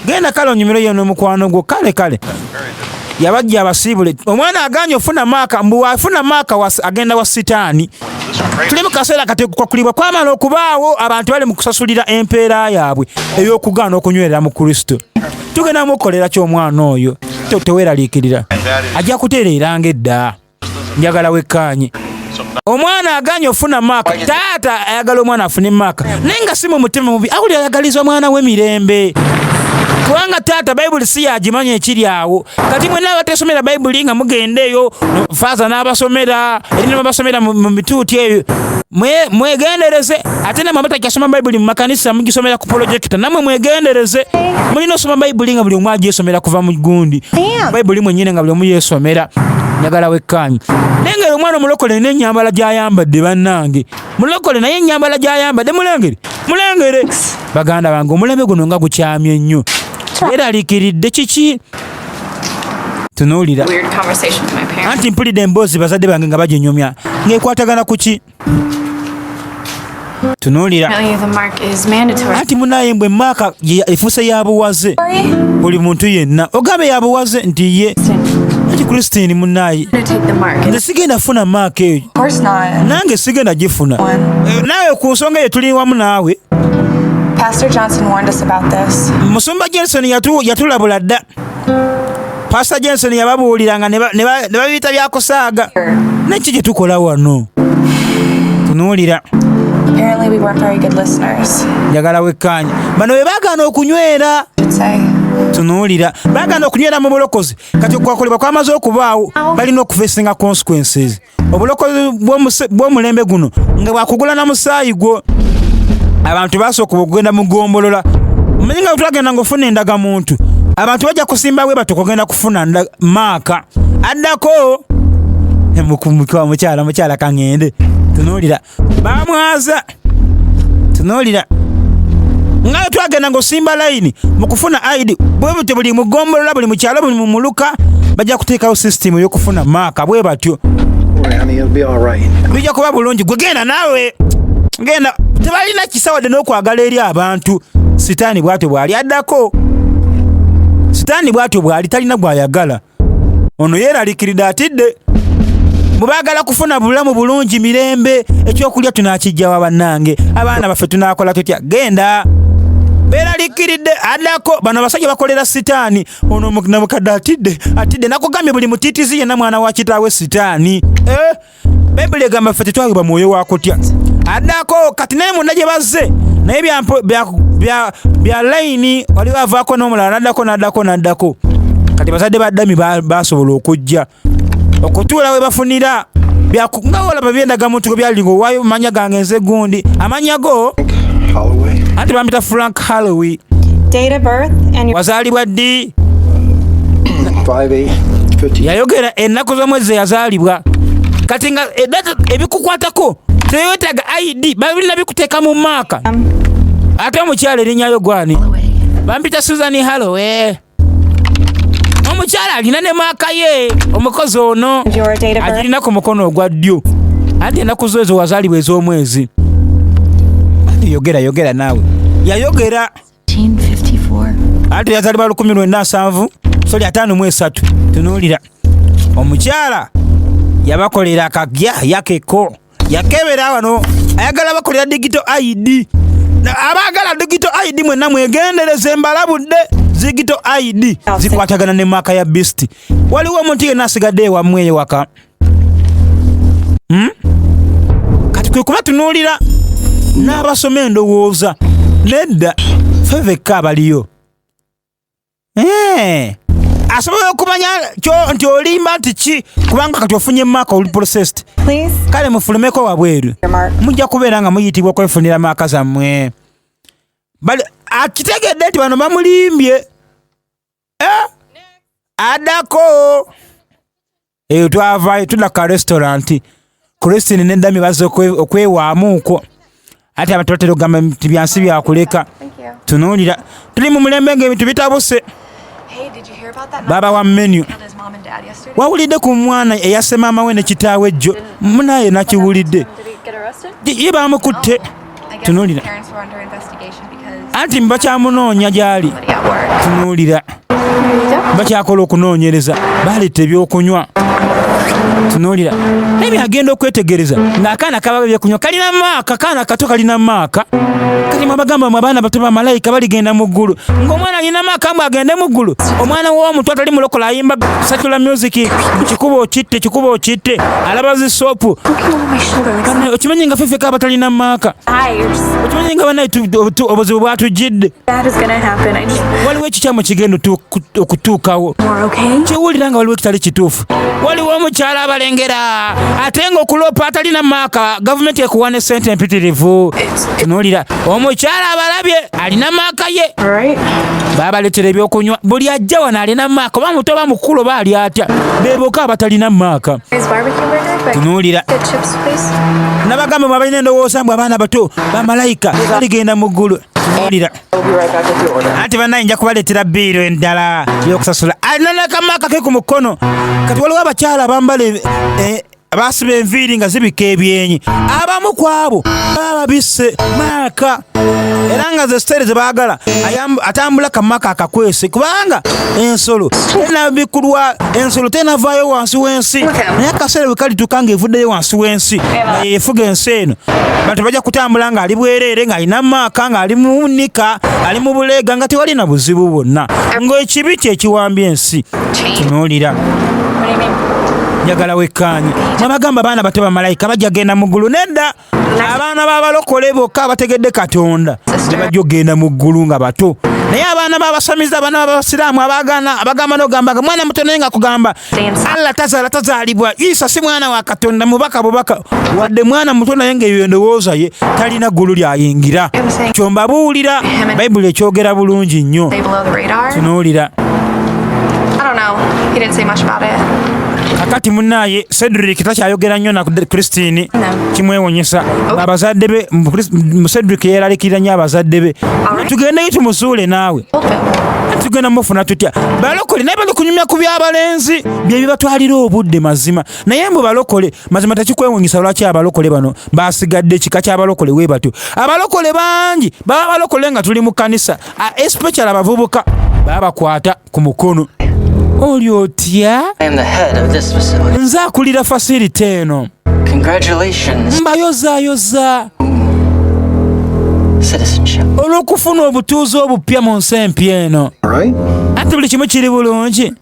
genda kale onyumiro yo n'omukwano gwo kale yabajja abasiibule omwana aganye ofuna maaka mbu afuna maaka agenda wa sitaani. Tuli mu kaseera kati kwakulibwa kwamala okubaawo abantu bali mu kusasulira empeera yaabwe ey'okugaana okunywerera mu Kristo. Tugenda mukolera ky'omwana oyo teweeraliikirira ajja kutereeranga edda njagala wekkaanye. Omwana aganye ofuna maaka taata ayagala omwana afune maaka naye nga si mu mutima mubi awuli ayagaliza omwana we mirembe kubanga taata Bayibuli si yagimanya ekiri awo. Kati mwenna abatesomera Bayibuli nga mugendeeyo faaza n'abasomera erina babasomera mu mituuti eyo mwegendereze ate namwe abatakyasoma Bayibuli mu makanisa mugisomera ku projekita namwe mwegendereze mulina osoma Bayibuli nga buli omu agyesomera kuva mu gundi Bayibuli mwennyine nga buli omu yeesomera. Njagala wekkaanyi nengeri omwana omulokole n'ennyambala gy'ayambadde bannange mulokole naye ennyambala gy'ayambadde mulengere baganda bange omulembe guno nga gukyamye nnyo eraliikiridde kiki. Tunuulira anti mpulidde emboozi bazadde bange nga baginyumya ng'ekwatagana ku ki. Tunuulira anti munaaye mbwe maaka efuuse yabuwaze buli muntu yenna ogambe yabuwaze nti ye anti Christine munaaye nze sigenda funa maaka eyo nange sigenda gifuna naawe ku nsonga eyo tuli wamu naawe. Musumba Jenson yatulabula dda. Pastor Jenson yababuuliranga ne babiyita byakusaaga neki gye tukola wano. Tunuulira njagala wekkaanya bano we baagaana okunywera tunuulira bagenda okunywera mu bulokozi kati okwakolebwa kwamaze okubaawo balina okufeesinga consequences obulokozi bw'omulembe guno nga bwakugula na musaayi gwo abantu basooka okugenda mu ggombolola omanyi nga twagenda ng'ofuna endagamuntu abantu bajja kusimba bwe bato kugenda kufuna maaka addako mukyala kaŋŋende tunuulira bamwaza tunuulira nga twagenda ng'osimba layini mu kufuna ID bwe butyo buli mugombolola buli mukyalo buli mumuluka bajja kuteekawo sisitimu y'okufuna maaka bwe batyo bijja kuba bulungi gwe genda naawe genda tebalina kisawadde n'okwagala eri abantu sitaani bwatyo bw'ali addako sitaani bwatyo bw'ali talina gw'ayagala ono yeeraliikiridde atidde mubaagala kufuna bulamu bulungi mirembe ekyokulya tunaakijjawa bannange abaana baffe tunaakola tutya genda beeraliikiridde addako bano abasajja bakolera sitaani ono namukadde atidde nakugambye buli mutiitizi yenna mwana wa kitaawe sitaani bayibuli egamba ffe tetwagibwa mwoyo wa kutya addako kati naye munna gye bazze naye bya layini waliwo avaako n'omulala naddako kati bazadde baddami basobola okujja okutuula we bafunira nga olaba byendagamuntu byalinga owaayo manya gange nze gundi amanya go anti bambita Frank Halloween. Date of birth and wazaalibwa ddi 5/8/50. yayogera ennaku z'omwezi yazaalibwa kati nga ebikukwatako teweetaaga ID balina bikuteeka mu maaka ate omukyala erinnya gwani bampita Susan Halloween omukyala alina ne maaka ye omukozi ono agirina ku mukono ogwa ddyo anti ennaku zo ezo wazaalibwa ez'omwezi yogera naawe yayogera 1954. anti yazaalibwa 1907 soli 53 tunuulira omukyala yabakolera akagya yakeko yakebera wano ayagala bakolera digital ID abaagala digital ID mwenna mwegendereze mbalabudde digital ID zikwatagana ne maaka ya beast waliwo omuntu yenna asigadde ewammwe ewaka kati kwe kuba tunuulira n'abasoma endowooza nedda fevekka abaliyo asobola okumanya nti olimba nti ki kubanga kati ofunye maaka oli processed kale mufulumeko wabweru mujja kubeera nga muyitibwa okwefunira maaka zammwe akitegedde nti bano bamulimbye addako eyo twavaayo tudda restaurant Christine n'eddami bazze okwewaamuuko ate abantu batera okugamba nti byansi byakuleka tunuulira tuli mu mulembe ng'ebintu bitabuse baba wa menu wawulidde ku mwana eyasse maama we ne kitaawe ejjo munaye nakiwulidde ye bamukutte tunuulira anti mbakyamunoonya gy'ali tunuulira bakyakola okunoonyereza baleeta ebyokunywa tunuulira ebyagenda okwetegereza ng'akaana kababa ebyokunywa kalina maaka kaana kato kalina maaka kati mwabagamba mu abaana bato ba malayika baligenda mu ggulu ng'omwana alina maaka mbw agende mu ggulu omwana w'omuntu atali mulokola ayimba secular music kikuba okitte alaba zisoopu okimanyi nga fefeka abatalina maaka okimanyi nga banaye obuzibu bwatujjidde waliwo ekikyamu kigenda okutuukawo kiwulira nga waliwo ekitali kituufu waliwo omukyala abalengera ate ng'okuloopa atalina maaka gavumenti ekuwa ne ssente empitirivu tunuulira omukyala abalabye alina maaka ye baabaleetera ebyokunywa buli ajja wano alina maaka oba muto oba mukulu oba ali atya beeboka abatalina maaka tunuulira nabagamba mwe abalina endowooza mbwe abaana bato bamalayika baligenda mu ggulu tunuulira anti bannaye nja kubaleetera biiro endala y'okusasula alina nakamaaka ke ku mukono kati waliwo abakyala abambala baasiba enviiri nga zibika ebyenyi abamu ku abo baba bisse maaka era nga ze sitaire ze baagala atambula kamaaka akakwese kubanga ensolo tenabikulwa ensolo tenavaayo wansi w'ensi naye akaseera bwe kalituuka ng'evuddeyo wansi w'ensi nga yeefuga ensi eno bantu bajja kutambula ng'ali bwereere ng'alina maaka ng'ali mu nika ali mu buleega nga tewalina buzibu bwonna ng'ekibi kyekiwambya ensi tunuulira njagala wekkaanyi mwabagamba abaana bato bamalayika bajja genda mu ggulu nedda abaana b'abalokole bokka abategedde katonda ne bajja ogenda mu ggulu nga bato naye abaana b'abasamiza abaana b'abasiraamu abagamba n'ogamba mwana muto naye nga kugamba Allah tazaalibwa Isa si mwana wa Katonda mubaka wadde mwana muto naye ng'eyo endowooza ye talina ggulu lyayingira kyombabuulira bayibuli ekyogera bulungi nnyo tunuulira kakati munnaye Shadrach takyayogera nnyo na Christine kimwewonyesa abazadde be Shadrach yeeralikirira nnyo abazadde be tugendeyo tumusuule naawe tugenda mufuna tutya balokole naye bali kunyumya ku by'abalenzi bye bibatwalira obudde mazima naye mbu balokole mazima tekikwewunyisa lwaki abalokole bano basigadde kika ky'abalokole we batyo abalokole bangi baba balokole nga tuli mu kkanisa especially abavubuka baba bakwata ku mukono oli otya nze akulira facility eno mbayozaayoza olw'okufuna obutuuzi obupya mu nsi empya eno ate buli kimu kiri bulungi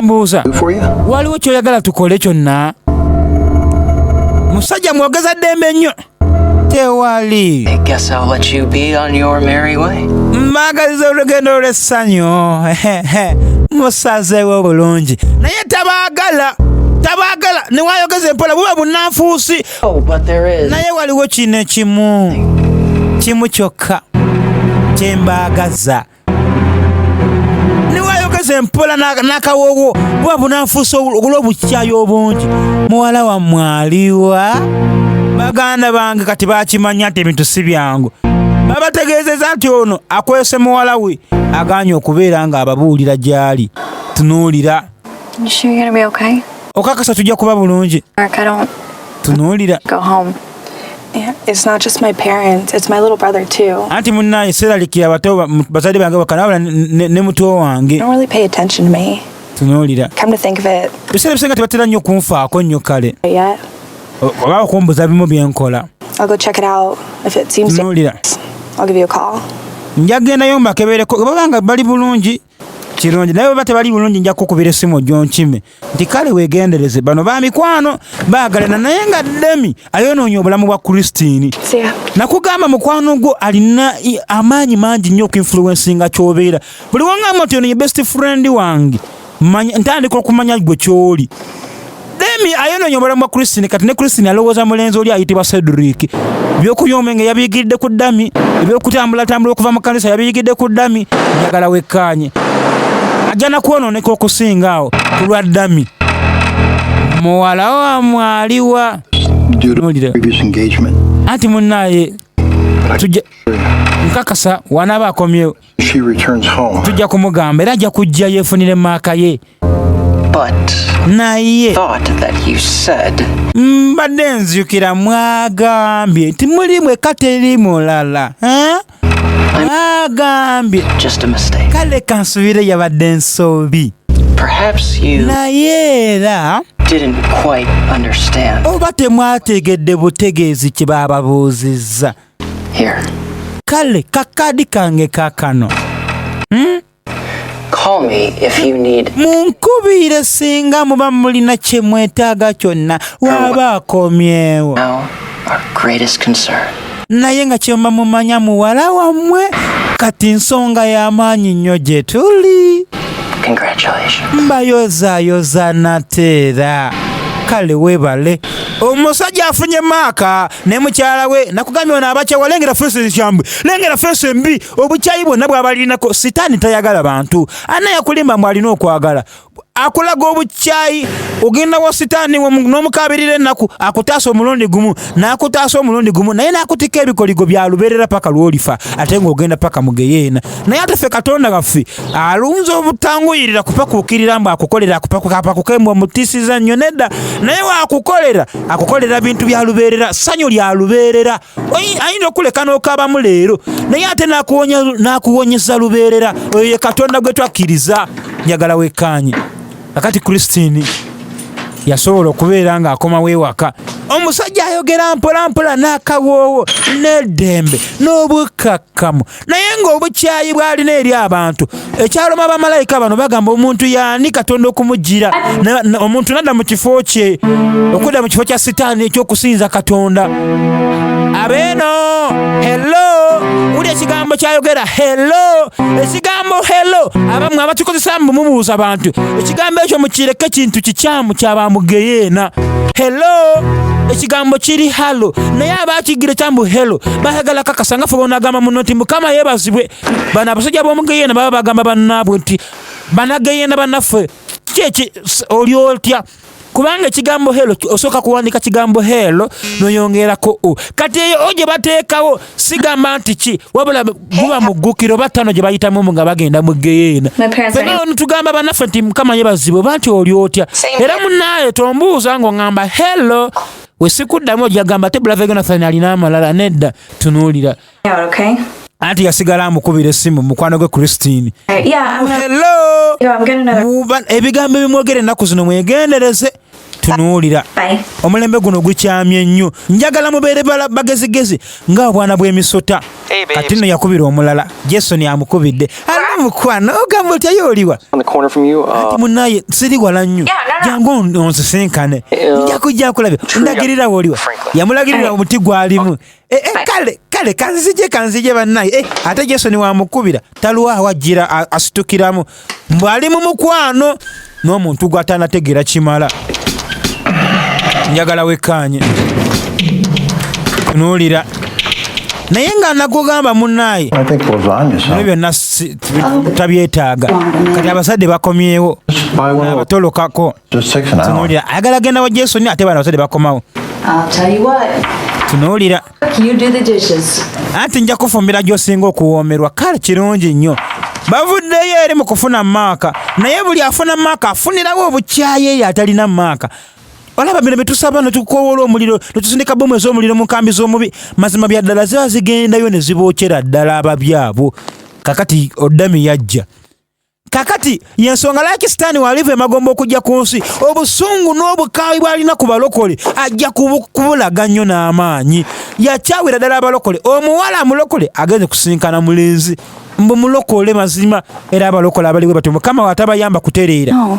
mbuuza waliwo kyoyagala tukole kyonna musajja mwogeza ddembe nnyo tewali mbagaliza olugendo lw'essanyu musazeewo bulungi naye tabaagala newayogeza empola buba bunnanfuusi naye waliwo kino kimu kyokka kyembaagaza newayogeza empola n'akawoowo buba bunnanfuusi olw'obukyayi obungi muwala wammwe aliwa baganda bange kati bakimanya nti ebintu si byangu babategeezeza nti ono akwese muwala we aganye okubeera nga ababuulira gy'ali tunuulira okakasa tujja kuba bulungi tunuulira anti munnaye seeralikira bato bazadde bange bakana ne muto wange tunuulira biseera bisenga tebatera nnyo kunfaako nnyo kale oba okumbuza bimu byenkola tunuulira njagendayo mbakebereko babanga bali bulungi kirungi naye baba tebali bulungi nja kukubira essimu gyonkime nti kale weegendereze bano ba mikwano baagalana naye nga Demi ayonoonya obulamu bwa Christine nakugamba mukwano gwo alina amaanyi mangi nnyo okuinfluensinga ky'obeera buli wongamba nti ono ye best friend wange ntandika okumanya gwe ky'oli Demi ayonoonya obulamu bwa Christine kati ne Christine alowooza mulenzi oli ayitibwa Shadrach ebyokunywa omwenge yabiyigidde ku Dami ebyokutambulatambula okuva mu kanisa yabiyigidde ku Dami njagala wekkaanye ajja nakwonooneka okusinga awo ku lwa Dami muwala wammwe aliwa anti munnaye nkakasa wanaaba akomyewo tujja kumugamba era ajja kujja yeefunire maaka ye naye mbadde nzijukira mwagambye nti muli mweka teri mulala mwagambye kale kansubire yabadde nsobi naye era oba temwategedde butegeezi kye baababuuzizza kale kakadi kange kakano munkubire singa muba mulina kye mwetaaga kyonna waba akomyewo naye nga kyemba mumanya muwala wammwe kati nsonga y'amaanyi nnyo gye tuli mbayozaayoza nateera kale webale omusajja afunye maaka ne mukyala we nakugambye ono abakyawa lengera feesi ekyambwe lengera feesi embi obukyayi bwonna bw'abalinako sitaani tayagala bantu ana yakulimba mbu alina okwagala akulaga obukyayi ogenda wa sitaani n'omukabirira ennaku akutaasa omulundi gumu n'akutaasa omulundi gumu naye n'akutika ebikoligo bya lubeerera paka lw'olifa ate ng'ogenda paka mugeyeena naye ate ffe Katonda waffe alunza obutanguyirira kupakuukirira mbu akukolera akupakuke mbu omutiisiza nnyo nedda naye waakukolera akukolera bintu bya lubeerera ssanyu lya lubeerera ayinza okuleka n'okabamu leero naye ate n'akuwonyeza lubeerera oyo ye Katonda gwe twakkiriza njagala wekkaanye akati Christine yasobola okubeera ng'akomawo ewaka omusajja ayogera mpolampola n'akawoowo n'eddembe n'obukkakkamu naye ng'obukyayi bw'alina eri abantu ekyaloma bamalayika bano bagamba omuntu yaani Katonda okumugira omuntu nadda mu kifo kye okudda mu kifo kya sitaani eky'okusinza Katonda abeeno hello wuli ekigambo ekigambo kyayogera hello. Ekigambo hello abamu abakikozesa mumubuuza abantu ekigambo ekyo mukireke kintu kikyamu kyabamugeyeena. Hello ekigambo kiri halo naye abakigire kyambu hello bayagala kakasanga fo bonagamba muno nti mukama yebazibwe. Bano abasajja b'omugeyeena baba bagamba bannaabwe nti banageyeena bannaffe kyeki oli otya kubanga ekigambo hello osooka kuwandika kigambo hello noyongerako o. Kati eyo gye bateekawo sigamba nti ki wabula guba muggukiro batano gye bayitamu nga bagenda mu geyeena. Fenno tugamba bannaffe nti mukama yebazibwe banti oli otya era munaaye tombuuza ng'oŋŋamba hello wesikuddamu ojagamba te brother Jonathan alina amalala nedda tunuulira. Anti yasigala amukubira essimu mukwano gwe Christine. Hello ebigambo ebimwogere ennaku zino mwegendereze tunuulira. Omulembe guno gukyamye nnyo njagala mubeere bagezigezi nga obwana bw'emisota. Kati nno yakubira omulala Jason amukubidde ala mukwano ogamba otya yoliwa ati munaye siri wala nnyo jangu onsisenkane nja kujja kulabye ndagirira woliwa yamulagirira omuti gwalimu kale kanzije bannaye ate Jason wamukubira taluwa wajjira asitukiramu mbali mu mukwano n'omuntu gwatanategeera kimala. Njagala wekkaanye tunuulira naye nga nagugamba munnaye bino byonna tabyetaaga kati abazadde bakomyewo abatolokako tunuulira ayagala genda wa Jason ate bano abazadde bakomawo tunuulira anti nja kufumbira gy'osinga okuwoomerwa kale kirungi nnyo. Bavuddeyo eri mu kufuna maaka naye buli afuna maaka afunirawo obukyayi eyo atalina maaka. Olaba bino betusaba netukowoola omuliro netusindika bomu ez'omuliro mu nkambi z'omubi mazima bya ddala ziba zigendayo ne zibookera ddala ababyabo. Kakati oddami yajja kakati yensonga laki sitaani waliva emagomba okujja ku nsi obusungu n'obukaawi bw'alina ku balokole ajja kubulaga nnyo n'amaanyi. Yakyawira ddala abalokole omuwala amulokole agenze kusinkana mulenzi mbu mulokole mazima era abalokole abaliwe bati mukama watabayamba kutereera.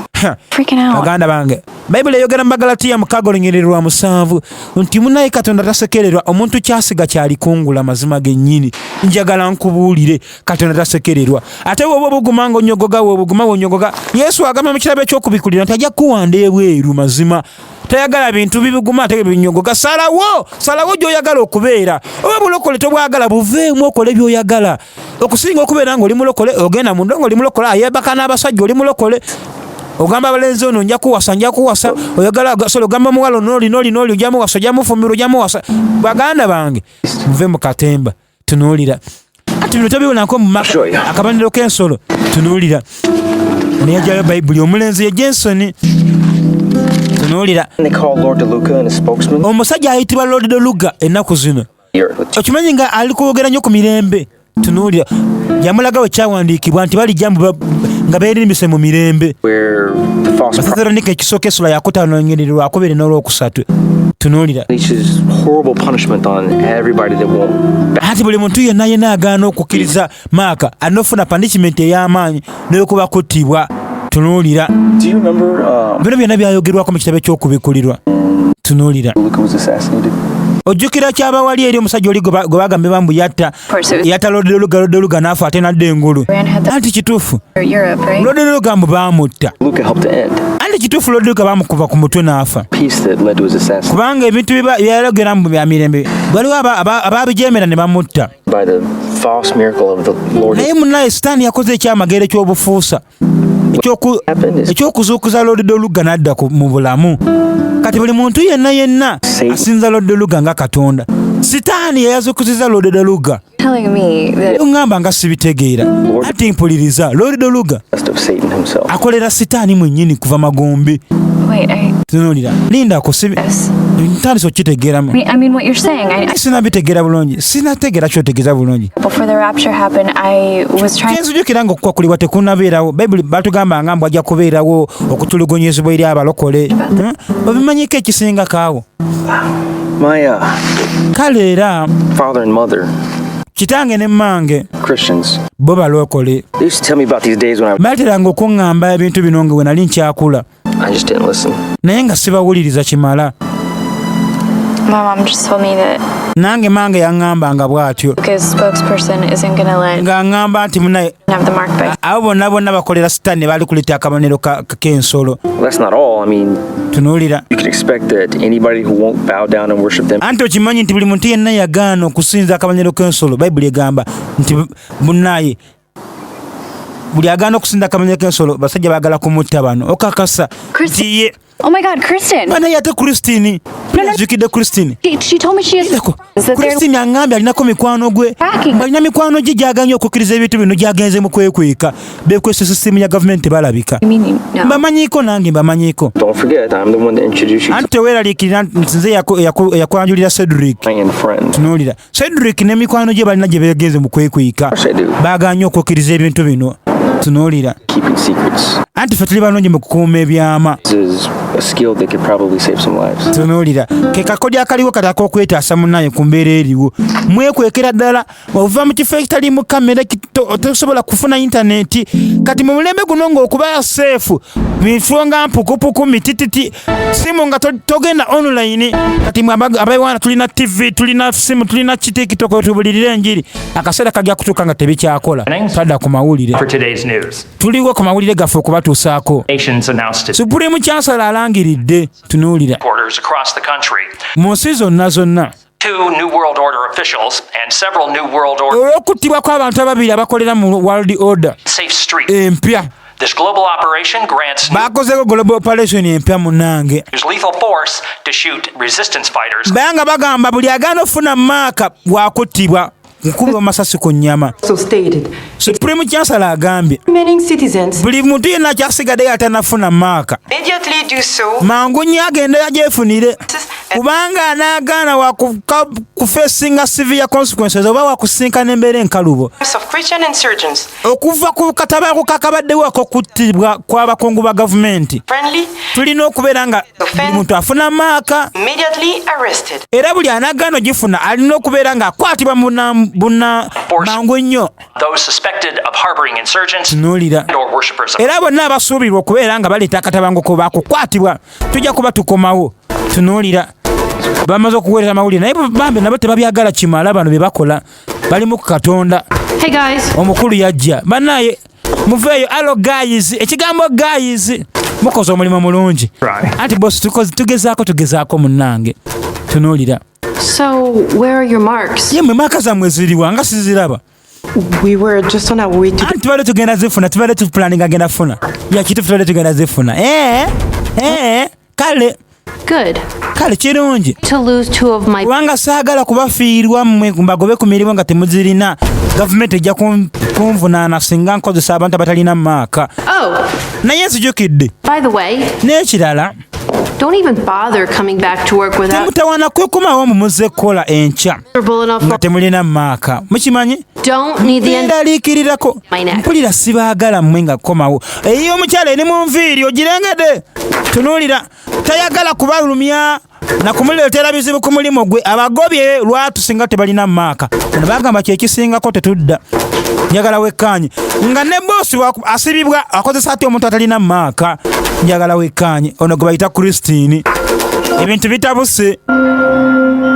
Baganda bange Bayibuli eyogera mu Magalatiya 6:7 nti munaye Katonda tasekererwa omuntu kyasiga kyalikungula mazima gennyini. Njagala nkubuulire Katonda tasekererwa ate woba obugumanga onyogoga wobuguma wonyogoga Yesu agamba mu kirabo ekyokubikulira nti ajja kuwanda ebweru mazima. Tayagala bintu bibuguma ate binyogoga salawo gy'oyagala okubeera oba bulokole tobwagala buveemu okole by'oyagala okusinga okubeera ng'oli mulokole ogenda mu ndongo oli mulokole ayebaka n'abasajja oli mulokole ogamba abalenzi ono nja kuwasa oyagala solo ogamba muwala noli ojja muwasa ojja mufumbira ojja muwasa. Baganda bange muve mu katemba tunuulira ati bino tobiwonako mu maka akabaniro k'ensolo tunuulira naye ajjayo Bayibuli omulenzi ye Jason tunuulira omusajja ayitibwa Lord Luga ennaku zino okimanyi nga ali kwogera nnyo ku mirembe tunuulira yamulaga we kyawandiikibwa nti bali jambu nga beerimise mu mirembe. Bathesalonika ekisooka essula ya 5 akubiri n'olwokusatu tunuulira ati buli muntu yenna agaana okukkiriza maaka anofuna punishment ey'amaanyi n'okuba kuttibwa tunuulira. Bino byonna byayogerwako mu kitabo ekyokubikulirwa tunuulira. Ojjukira kyaba wali eri omusajja oli gwe bagambye mbu yatta Lord Luga n'afa ate n'adda engulu. Anti kituufu Lord Luga mbu baamutta anti kituufu Lord Luga baamukuba ku mutwe n'afa kubanga ebintu byayogera mbu bya mirembe waliwo abaabijeemera ne bamutta. Naye munnaye sitaani yakoze ekyamagero eky'obufuusa ekyokuzuukuza Lord Luga n'adda mu bulamu. Kati buli muntu yenna asinza Lord Luga nga Katonda. Sitaani yayazuukuziza Lord Luga ngamba nga sibitegeera ati mpuliriza Lord Luga akolera sitaani mwennyini kuva magombe. Tunuulira linda akusibi ntandise okitegeeramu sinabitegeera bulungi sinategeera kyotegeeza bulungi kyenzijukira nga okukwakulibwa tekunabeerawo. Bayibuli batugamba nga mbw ajja kubeerawo okutulugunyizibwa eri abalokole obimanyiko ekisinga kaawo. Kale era kitange ne mmange bo balokole bateranga okuŋŋamba ebintu bino nga we nali nkyakula naye nga sibawuliriza kimala. My mom just told me that nange mange yaŋŋambanga bw'atyo his spokesperson isn't going to let ng'aŋŋamba nti munaye have the mark back. abo bonna bakolera sitaani bali kuleta akabonero k'ensolo. That's not all. I mean, tunuulira you can expect that anybody who won't bow down and worship them. anti okimanyi nti buli muntu yenna yagaana okusinza akabonero k'ensolo bayibuli egamba nti munnaye buli agaana okusinza akabonero k'ensolo basajja baagala kumutta bano okakasa nti ye Oh my God, Kristen! banaye ate Christine yazukidde Christine She told me she has that they're Christine aŋŋambye alinako mikwano gwe Tracking. alina mikwano gye gyaganye okukkiriza ebintu bino gyagenze mu kwekweka bekwesa sisitemu ya gavumenti balabika meaning no. mbamanyiiko nange mbamanyiiko Don't forget, I'm the one that introduced you anti teweeraliikirira nze yakwanjulira Shadrach to my friend. tunuulira Shadrach ne mikwano gye balina gye beegenze mu kwekweka Of course I do. baaganye okukkiriza ebintu bino tunuulira Keeping secrets. anti ffe tuli balungi mu kukuuma ebyama This is a skill that could probably save some lives. tunuulira ke kakodya akaliwo kati ak'okwetaasa munnaye ku mbeera eriwo mwekwekera ddala ova mu kifo ekitalimu kamera tosobola kufuna intaneti kati mu mulembe guno ng'okuba seefu bifo nga mpukupuku mitititi simu nga togenda online kati abayiwaana tulina tv tulina simu tulina kitikitoko tubulirira enjiri akaseera kajja kutuuka nga tebikyakola tadda ku mawulire For today's news, tuliwo ku mawulire gaffe okubatuusaako nations announced its supreme chancellor alangiridde tunuulira borders across the country. mu nsi zonna 2 New World Order officials and several New World Order olw'okuttibwa kw'abantu ababiri abakolera mu world order safe street. empya This global operation grants bakozeeko global operation empya munange lethal force to shoot resistance fighters. banga bagamba buli agaana ofuna maaka bwakuttibwa nkuba amasasi ku nnyama So stated, supreme chancellor agambye remaining citizens buli muntu yenna akyasigadde atanafuna maaka immediately do so mangu nnyo agenda yagyefunire kubanga anaagaana wakufeesinga severe consequences oba wakusinkana embeera enkalubo of Christian insurgents, okuva ku katabaako kakabaddewo ak'okuttibwa kw'abakungu ba gavumenti friendly, tulina okubeera nga buli muntu afuna maaka immediately arrested. era buli anaagaana ogifuna alina okubeera ng'akwatibwa mangu nnyo Those suspected of harboring insurgents tunuulira or worshippers of era bonna abasuubirwa okubeera nga baleeta akatabanguko bakukwatibwa tujja kuba tukomawo tunuulira bamaze okuweereza amawulire naye bambe nabo tebabyagala kimala bano bye bakola balimu ku katonda. Hey guys. Omukulu yajja bannaye muveeyo alo guys ekigambo guys mukoze omulimu mulungi anti boss tugezaako munnange tunuulira. So where are your marks? ye mwe maaka zammwe ziriwa nga siziraba We were just on our way to anti tubadde tugenda zifuna tubadde tupulaninga agenda funa yakitufu tubadde tugenda zifuna kale kirungi To lose 2 of my kubanga saagala kubafiirwa mmwe mbagobe ku mirimu nga temuzirina gavumenti ejja kunvunaana singa nkozesa abantu abatalina maaka naye nzijukidde By the way, n'ekirala don't even bother coming back to work without temutawana kwekumawo mumuze kukola enkya nga temulina maaka mukimanyi don't need the end. ndaliikirirako mpulira sibaagala mmwe nga kukomawo eyiyo omukyala eri mu nviiri ogirengedde tunuulira tayagala kubalumya nakumuleetera bizibu ku mulimu gwe abagobye lwatu singa tebalina maaka ono bagamba kyekisingako tetudda njagala wekkaanye nga ne boosi asibibwa akozesa ati omuntu atalina maaka njagala wekkaanye ono gwe bayita Christine ebintu bitabuse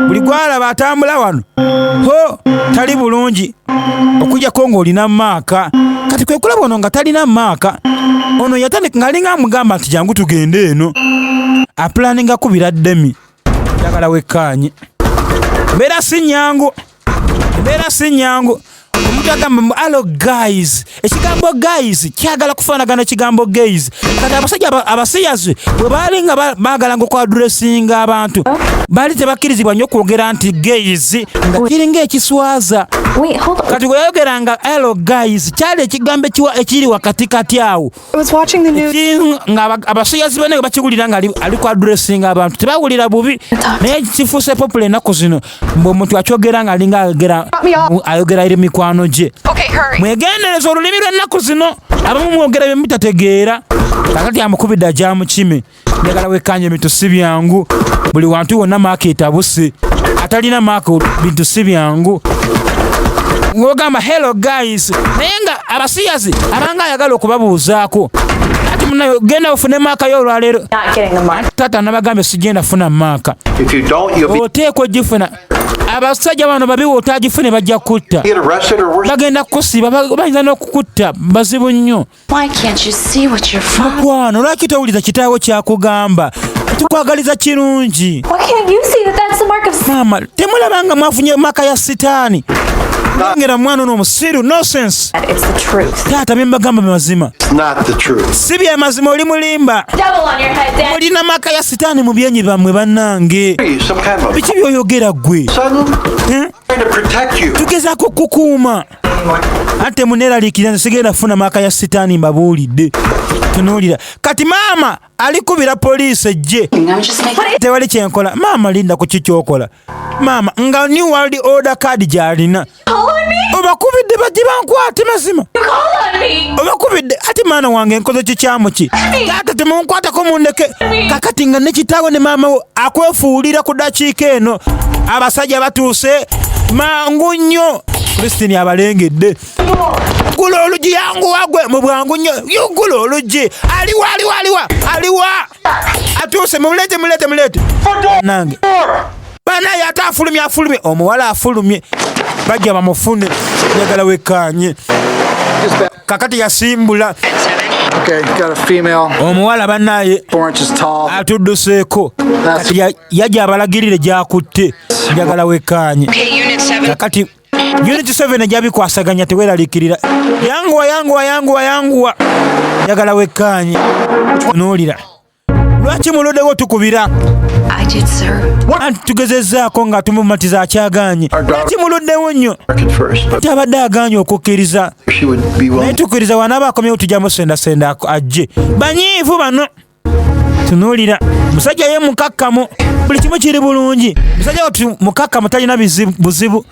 buli gwalaba atambula wano tali bulungi okujjako ng'olina maaka kati kwe kulaba ono nga talina maaka ono yatandika ng'alinga amugamba nti jangu tugende eno apulaninga kubira ddemi njagala wekkaanye mbeera si nnyangu omuntu agamba alo guys ekigambo guys kyagala kufaanagana ekigambo gays kati abasajja abasiyazi bwe baali nga baagala ng'okwadressinga abantu baali tebakkirizibwa nnyo okwogera nti gays nga kiringa ekiswaza kati bwe yayogeranga alo guys kyali ekigambo ekiri wakatikati awo nga abasiyazi bane bwe bakiwulira nga ali kwadressinga abantu tebawulira bubi naye kifuuse popula ennaku zino mbe omuntu akyogera nga alinga ayogera eri mikwano gye mwegendereza olulimi lw'ennaku zino abamu mwogera bye mutategeera kakati amukubidde ajamukime njagala wekkaanye bintu si byangu buli wantu wonna maaka etabuse atalina maaka bintu si byangu ng'ogamba hello guys naye nga abasiyazi abanga ayagala okubabuuzaako kati munayo genda ofune maaka yo olwaleero taata nabagambe sigenda funa maaka oteekwa ogifuna abasajja bano babiwa otagifune bajja kutta bagenda kusiba bayinza n'okukutta bazibu nnyo mukwano lwaki towuliza kitaawo kyakugamba tukwagaliza kirungi maama temulabanga mwafunye maaka ya sitaani ngera mwana n'omusiru no sense taata byembagamba mazima si bya mazima oli mulimba olina maaka ya sitaani mu byenyi bammwe bannange biki byoyogera ggwe tugezaako kukuuma ate muneeraliikirira nze sigenda funa maaka ya sitaani mbabuulidde tunuulira kati maama alikubira poliisi ejje tewali kyenkola maama linda ku kikyokola maama nga new world order card gyalina obakubidde bajje bankwate mazima obakubidde ate mwana wange nkoze kikyamu ki taata temunkwatako mundeke kakati nga ne kitaawo ne maama wo akwefuulira ku dakiika eno abasajja batuuse mangu nnyo Kristini abalengedde gula olugi yangu wagwe mu bwangu nnyo yugula olugi aliwa atuuse mulete nange banaye ate afulumye omuwala afulumye bajja bamufune njagala wekkaanye kakati yasimbula omuwala banaye atudduseeko kati yajja abalagirire gyakutte njagala wekkaanye kakati Unit 7 ejabikwasaganya teweraliikirira yanguwa njagala wekkaanye nuulira lwaki muluddewo tukubira anti tugezezzaako nga tumumatiza akyagaanye lwaki muluddewo nnyo ate abadde agaanye okukkiriza naye tukkiriza wanaaba akomyewo tujjamu sendasenda ajje banyiivu bano tunuulira musajja ye mukakkamu buli kimu kiri bulungi musajja wati mukakkamu talina buzibu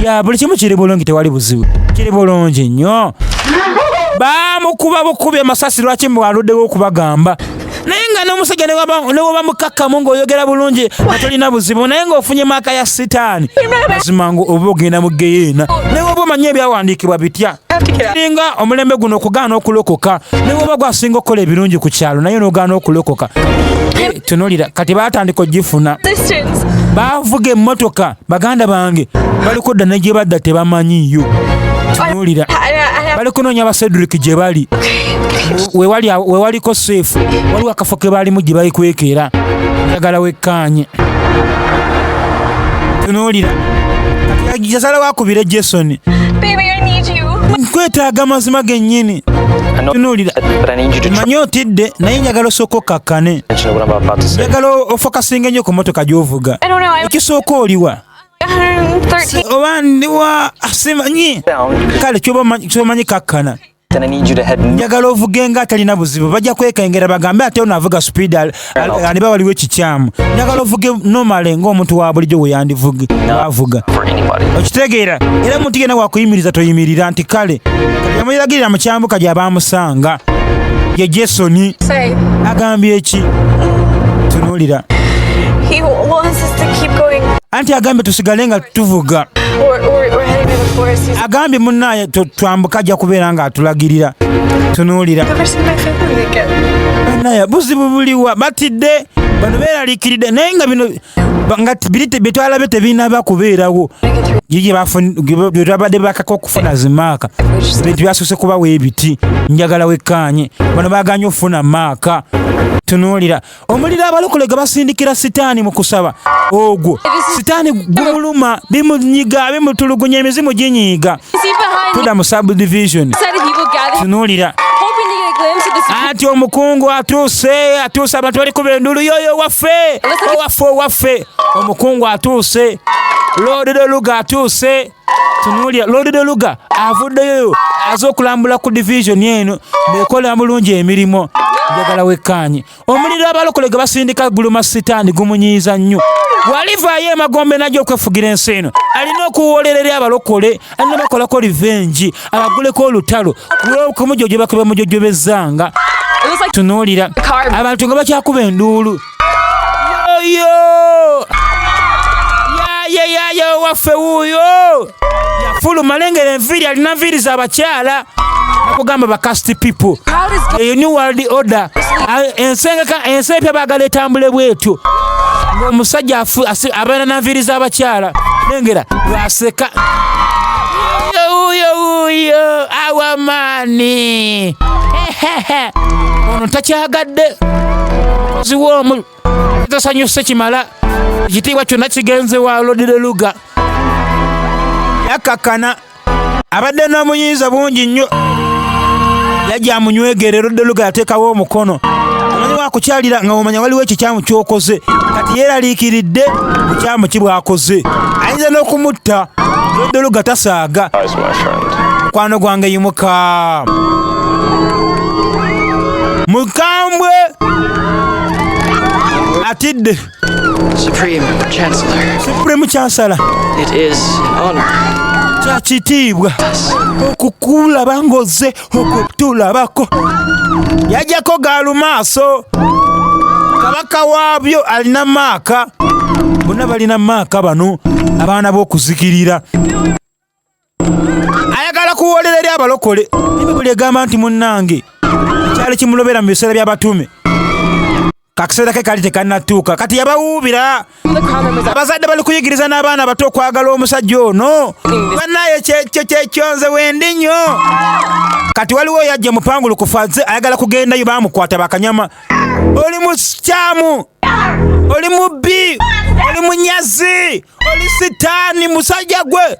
ya buli kimu kiri bulungi tewali buzibu kiri bulungi nnyo bamukuba bukubi amasasi lwaki mwaluddewo okubagamba naye nga n'omusajja newoba mukakkamu ng'oyogera bulungi atolina buzibu naye ng'ofunye maaka ya sitaani mazima oba ogenda mu geyeena naye oba omanye ebyawandiikibwa bitya kiringa omulembe guno okugaana okulokoka naye oba gwasinga okukola ebirungi ku kyalo naye n'ogaana okulokoka tunuulira kati baatandika ogifuna baavuga emmotoka baganda bange baliko dda ne gye badda tebamanyiyo tunuulira bali kunoonya abasedrick gye bali wewaliko seefu waliwo akafo ke baalimu gye balikwekeera njagala wekkaanye tunuulira kati yasala wakubira Jason nkwetaaga mazima gennyini tunuulira manye otidde naye njagala osooka okakkane njagala ofokasinga ennyo ku motoka gy'ovuga ekisooka oliwa oba ndiwa simanyi kale kyomanyi kakkana njagala ovuge nga atalina buzibu bajja kwekengera bagambe ate onaavuga speed aniba waliwo ekikyamu njagala ovuge nomale ng'omuntu wa bulijjo wavuga okitegeera era omuntu yena wakuyimiriza toyimirira nti kale yamuyiragirira mu kyambuka gy'abaamusanga ye Jason agambye eki tunuulira anti agambye tusigale nga tuvuga agambye munnaye twambuka ajja kubeera nga atulagirira tunuulira naye buzibu buliwa batidde bano beeraliikiridde naye nga bino nga byetwalabe tebinaba kubeerawo byetwabadde bakako okufuna zimaaka bintu byasuse kubawo ebiti njagala wekkaanye bano baganye okufuna maaka tunuulira omuliro abalokole ge basindikira sitaani mu kusaba ogwo sitaani gumuluma bimunyiga bimutulugunya emizimu ginyiiga tuda mu subdivision tunuulira anti omukungu atuuse abantu bali kuba endulu yoyo owaffe omukungu atuuse Lord de Luga atuuse tunuulira Lord de Luga avuddeyo aza okulambula ku division eno bekola bulungi emirimu njagala wekkaanye omuliro abalokole ge basindika guluma sitaani gumunyiiza nnyo walivaayo emagombe najja okwefugira ensi eno alina okuwolerera abalokole alina bakolako revenge abaguleko olutalo kulwokumujjo gye bakuba mujjojobezzanga tunuulira abantu nga bakyakuba enduulu yoyo yaye waffe wuuyo yafuluma lengera enviiri alina nviiri z'abakyala nakugamba ba caste people eyo new world order ensi empya baagala etambule bwetyo ng'omusajja abeera nanviiriza abakyala nengera lwaseka uyo awamaani ono takyagadde mukozi w'omu tasanyuse kimala ekitiibwa kyonna kigenze wa lodire luga yakakana abadde n'omuyinza bungi nnyo yajja amunywegere lodire luga yateekawo omukono omanyi wakukyalira nga omanya waliwo ekikyamu kyokoze kati yeeraliikiridde bukyamu ki bwakoze ayinza n'okumutta lodire luga tasaaga mukwano gwange yimuka mukambwe atidde Supreme Chancellor. It is an honor. Kyakitiibwa okukulaba ng'ozze okutulabako yajjako gaalu maaso kabaka waabyo alina maaka bonna balina maaka bano abaana b'okuzikirira ayagala kuwoolera eri abalokole ebibuli egamba nti munnange ekyali kimulobera mu biseera by'abatume kakiseera ke kali tekannatuuka kati yabawuubira abazadde bali kuyigiriza n'abaana bato okwagala omusajja ono bannaye kyekyonze wendi nnyo kati waliwo yajja mupangulukufaze ayagala kugendayo baamukwata bakanyama oli musyamu oli mubbi oli munyazi oli sitaani musajja gwe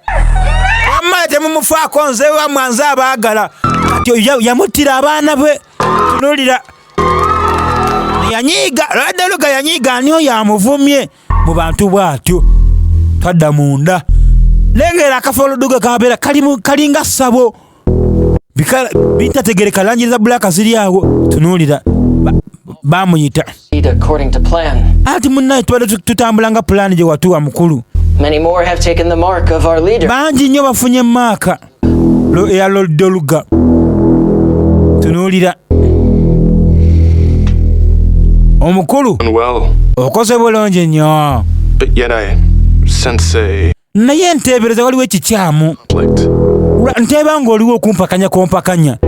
wamala temumufaako nze wamwanze abaagala kati yamuttira abaana be tunuulira yanyiiga lwadde luga yanyiiga ani oyo amuvumye mu bantu bw'atyo twadda munda lengera akafo oluduga kabeera kalinga ssabo bitategereka langi za bulaka ziri awo tunuulira baamuyita ati munnaye tubadde tutambula nga pulaani gye watuwa mukulu bangi nnyo bafunye maaka eya lodde luga tunuulira omukulu okoze bulungi nnyo naye nteebereza waliwo ekikyamu nteeba ng'oliwo okumpakanya kompakanya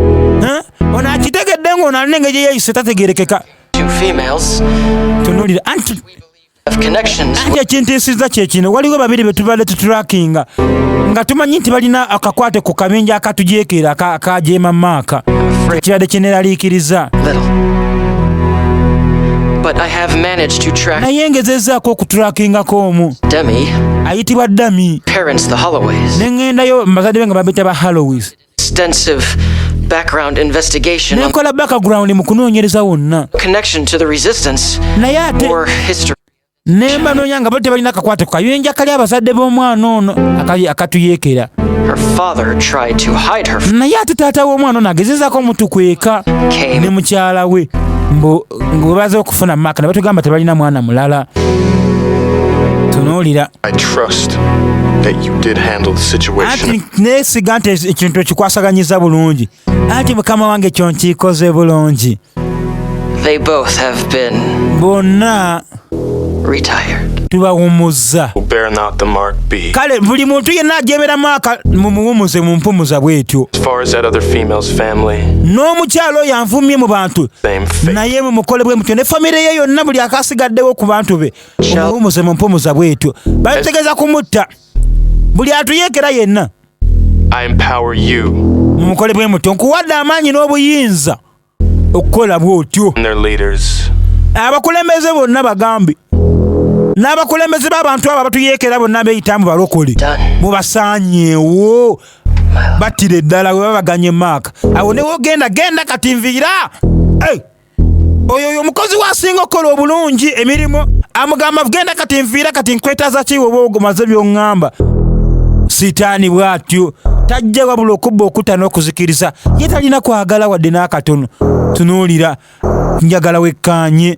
ono akitegedde ng'ono alina engeri yeyise tategerekeka tunuulira anti ekintiisizza kyekino waliwo babiri be tubadde tutulakinga nga tumanyi nti balina akakwate ku kabinja akatujeekera akajeema maaka ekibadde kyeneraliikiriza naye ngezezzaako okutulakingako omu ayitibwa Dami neŋŋendayo mbazadde be nga babita ba Hallowees nenkola background mu kunoonyereza wonna naye ate nemba noonya nga bo tebalina akakwate ku kayinja kali abazadde b'omwana ono akatuyeekera naye ate taata w'omwana ono agezezzaako omutukweka ne mukyala we ng'obaze okufuna maaka ne batugamba tebalina mwana mulala tunuulira anti neesiga nti ekintu ekikwasaganyiza bulungi anti mukama wange kyo nkikoze bulungi bonna tubawumuzza kale buli muntu yenna ajemera maaka mumuwumuze mu mpumuza bwetyo n'omukyalo oyo anvumye mu bantu naye mumukole bwe mutyo ne famire ye yonna buli akasigaddewo ku bantu be mumuwumuze mu mpumuza bwetyo balitegeeza kumutta buli atuyeekera yenna mumukole bwe mutyo nkuwadde amaanyi n'obuyinza okukola bwotyo abakulembeze bonna bagambe n'abakulembeze b'abantu abo abatuyeekera bonna beeyitamu balokole mubasaanyeewo battira eddala we babaganye maaka awo newe genda kati nviira oyo omukozi waasinga okukola obulungi emirimu amugamba genda kati nviira kati nkwetaaza ki oba omaze by'oŋŋamba sitaani bw'atyo tajja wabula okubba okutta n'okuzikiriza ye talina kwagala wadde n'akatono tunuulira njagala wekkaanye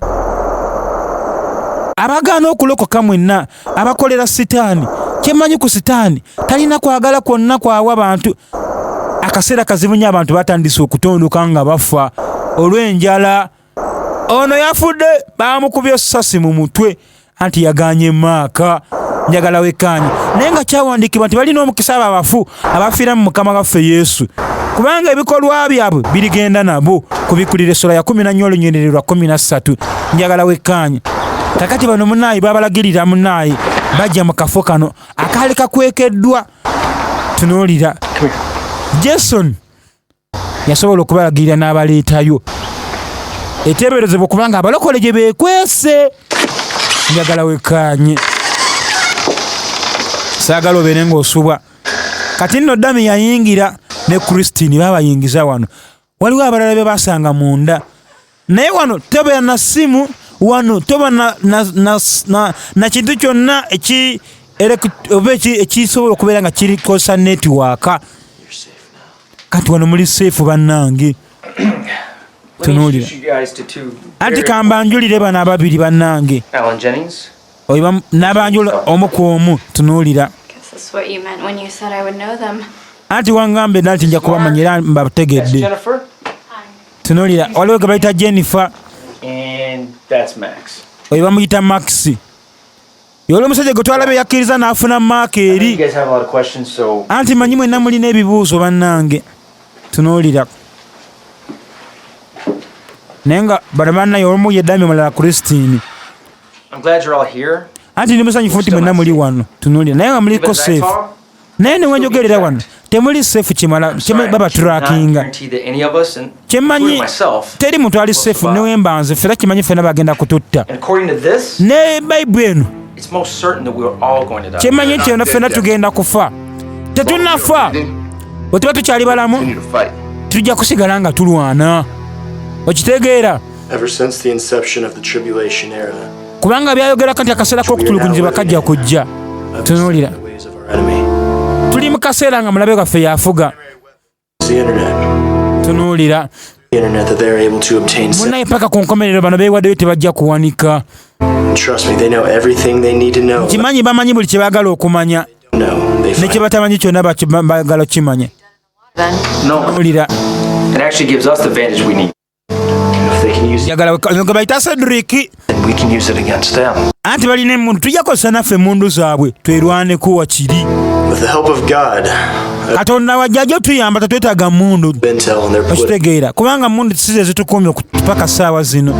abagaana okulokoka mwenna abakolera sitaani kyemmanyi ku sitaani talina kwagala kwonna kwawa abantu akaseera kazibu nnyo abantu batandise okutondoka nga bafa olw'enjala ono yafudde baamukubye essasi mu mutwe anti yagaanye maaka njagala wekkaanye naye nga kyawandiikibwa nti balina omukisa abo abafu abafiira mu mukama waffe Yesu kubanga ebikolwa byabwe birigenda nabo kubikulira essula ya 14 olunyiriri lwa 13 njagala wekkaanye kakati bano munaayi babalagirira munaayi bajja mu kafo kano akaali kakwekeddwa tunuulira Jason yasobola okubalagirira n'abaleetayo eteeberezebwa kubanga abalokole gye beekwese njagala wekkaanye saagala obeere ng'osubwa kati nno Dami yayingira ne Christine babayingiza wano waliwo abalala be basanga munda naye wano toba na simu wano toba na kintu kyonna ekisobola okubeera nga kirikosa netiwaaka kati wano muli seefu bannange tunuulira anti kambanjulire bano ababiri bannange n'abanjula omu ku omu tunuulira anti wangambe nati nja kubamanya era mbategedde tunuulira waliwo ge bayita Jennifer oyo bamuyita Max yoli omusajja gwe twalabe yakkiriza n'afuna maaka eri anti manyi mwenna mulina ebibuuzo bannange tunuulira naye nga bano bannaye olumu ye Dami omulala Christine anti ndi musanyufu nti mwenna muli wano tunuulira naye nga muliko seefu naye newenjogerera wano temuli seefu kimala baba trackinga kyemmanyi teri muntu ali seefu newembanze fera kimanyi fena bagenda kututta ne Bayibuli eno kyemmanyi nti yona fena tugenda kufa tetunafa bwe tuba tukyali balamu tujja kusigala nga tulwana okitegeera kubanga byayogerako nti akaseera k'okutulugunyizibwa kajja kujja tunuulira tuli mu kaseera nga mulabe gaffe yafuga tunuulira munaye paka ku nkomerero bano beewaddeyo tebajja kuwanika kimanyi bamanyi buli kye baagala okumanya ne kye batamanyi kyonna baagala okimanya tunuulira yagala bayita Shadrach anti balina emundu tujja kozesa naffe emundu zaabwe twerwaneko wakiri Katonda wajjajo tuyamba tatwetaaga mundu okitegeera kubanga mundu size zitukumye paka saawa zino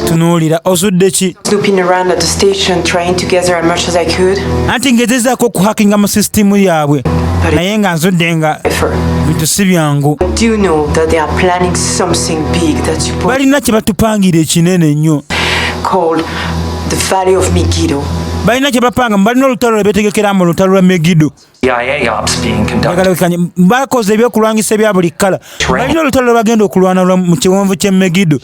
tunuulira ozudde ki anti ngezezaako okuhakinga mu sisitimu yaabwe naye nga nzudde nga bintu si byangu balina kye batupangira ekinene nnyo balina kye bapanga balina olutalo lwe beetegekera mu lutalo lwa Megiddo bakoze ebyokulwanyisa ebya buli kkala balina olutalo lwe bagenda okulwana mu kiwonvu ky'e Megiddo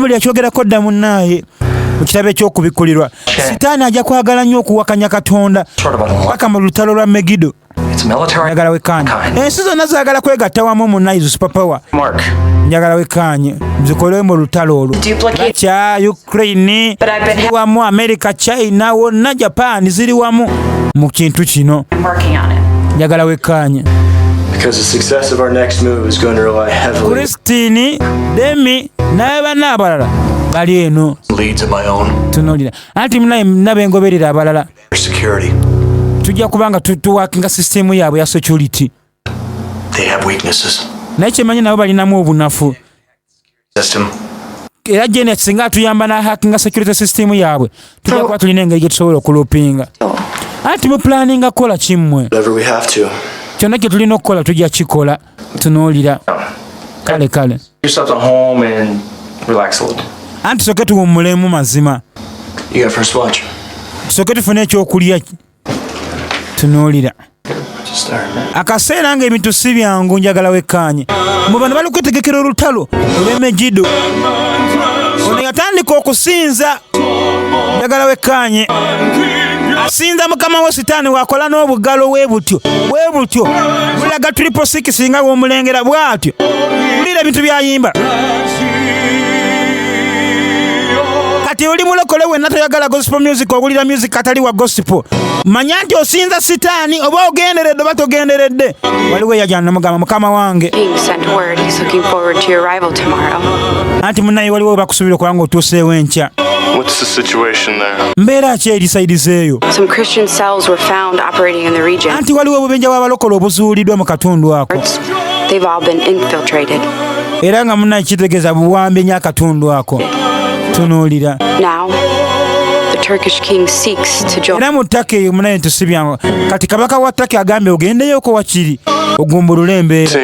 buli akyogerako dda munaaye mu kitabo ekyokubikulirwa sitaani ajja kwagala nnyo okuwakanya Katonda paka mu lutalo lwa Megiddo njagala wekkaanye ensi zonna zaagala kwegatta wamu munnayizo superpower njagala wekkaanye zikole mu lutalo olwo kya Ukraine ziri wamu America China wonna Japan ziri wamu mu kintu kino njagala wekkaanye Christine Demi naye banna abalala bali eno tunuulira anti munaye nabengoberera abalala tujja kubanga tuwakinga sisitemu yaabwe ya security naye kyemanyi nabo balinamu obunafu era Janet singa atuyamba nahakinga security system yaabwe tujja kuba tulina engeri gye tusobola okulupinga anti mu planning akola kimmwe kyonna kye tulina okukola tujja kikola tunuulira kale anti soke tuwummulemu mazima soke tufune ekyokulya tunuulira akaseera nga ebintu si byangu njagala wekkaanye mu bano bali kwetegekera olutalo olw'e Megiddo ono yatandika okusinza njagala wekkaanye asinza mukama we sitaani wakola n'obugalo webutyo mulaga 666 nga w'omulengera bw'atyo ulira ebintu byayimba kati kati oli mulokole wenna toyagala gospel music ogulira music atali wa gospel manya nti osinza sitaani oba ogenderedde oba togenderedde waliwo eyajana namugamba mukama wange King sent word he's looking forward to your arrival tomorrow. anti munnaye waliwo bakusuubira kubanga otuuseewo enkya. What's the situation there? mbeera ki eri sayidi eyo? Some Christian cells were found operating in the region. anti waliwo obubenja bw'abalokole obuzuuliddwa mu katundu ako They've all been infiltrated. era nga munnaye kitegeeza buwambe nnyo akatundu ako. tunuulira Now, the Turkish king seeks to join. era mu ttaka eyo munnaye tusibyangu kati kabaka wa ttaka agambye ogendeyoko wakiri ogumbulule embeera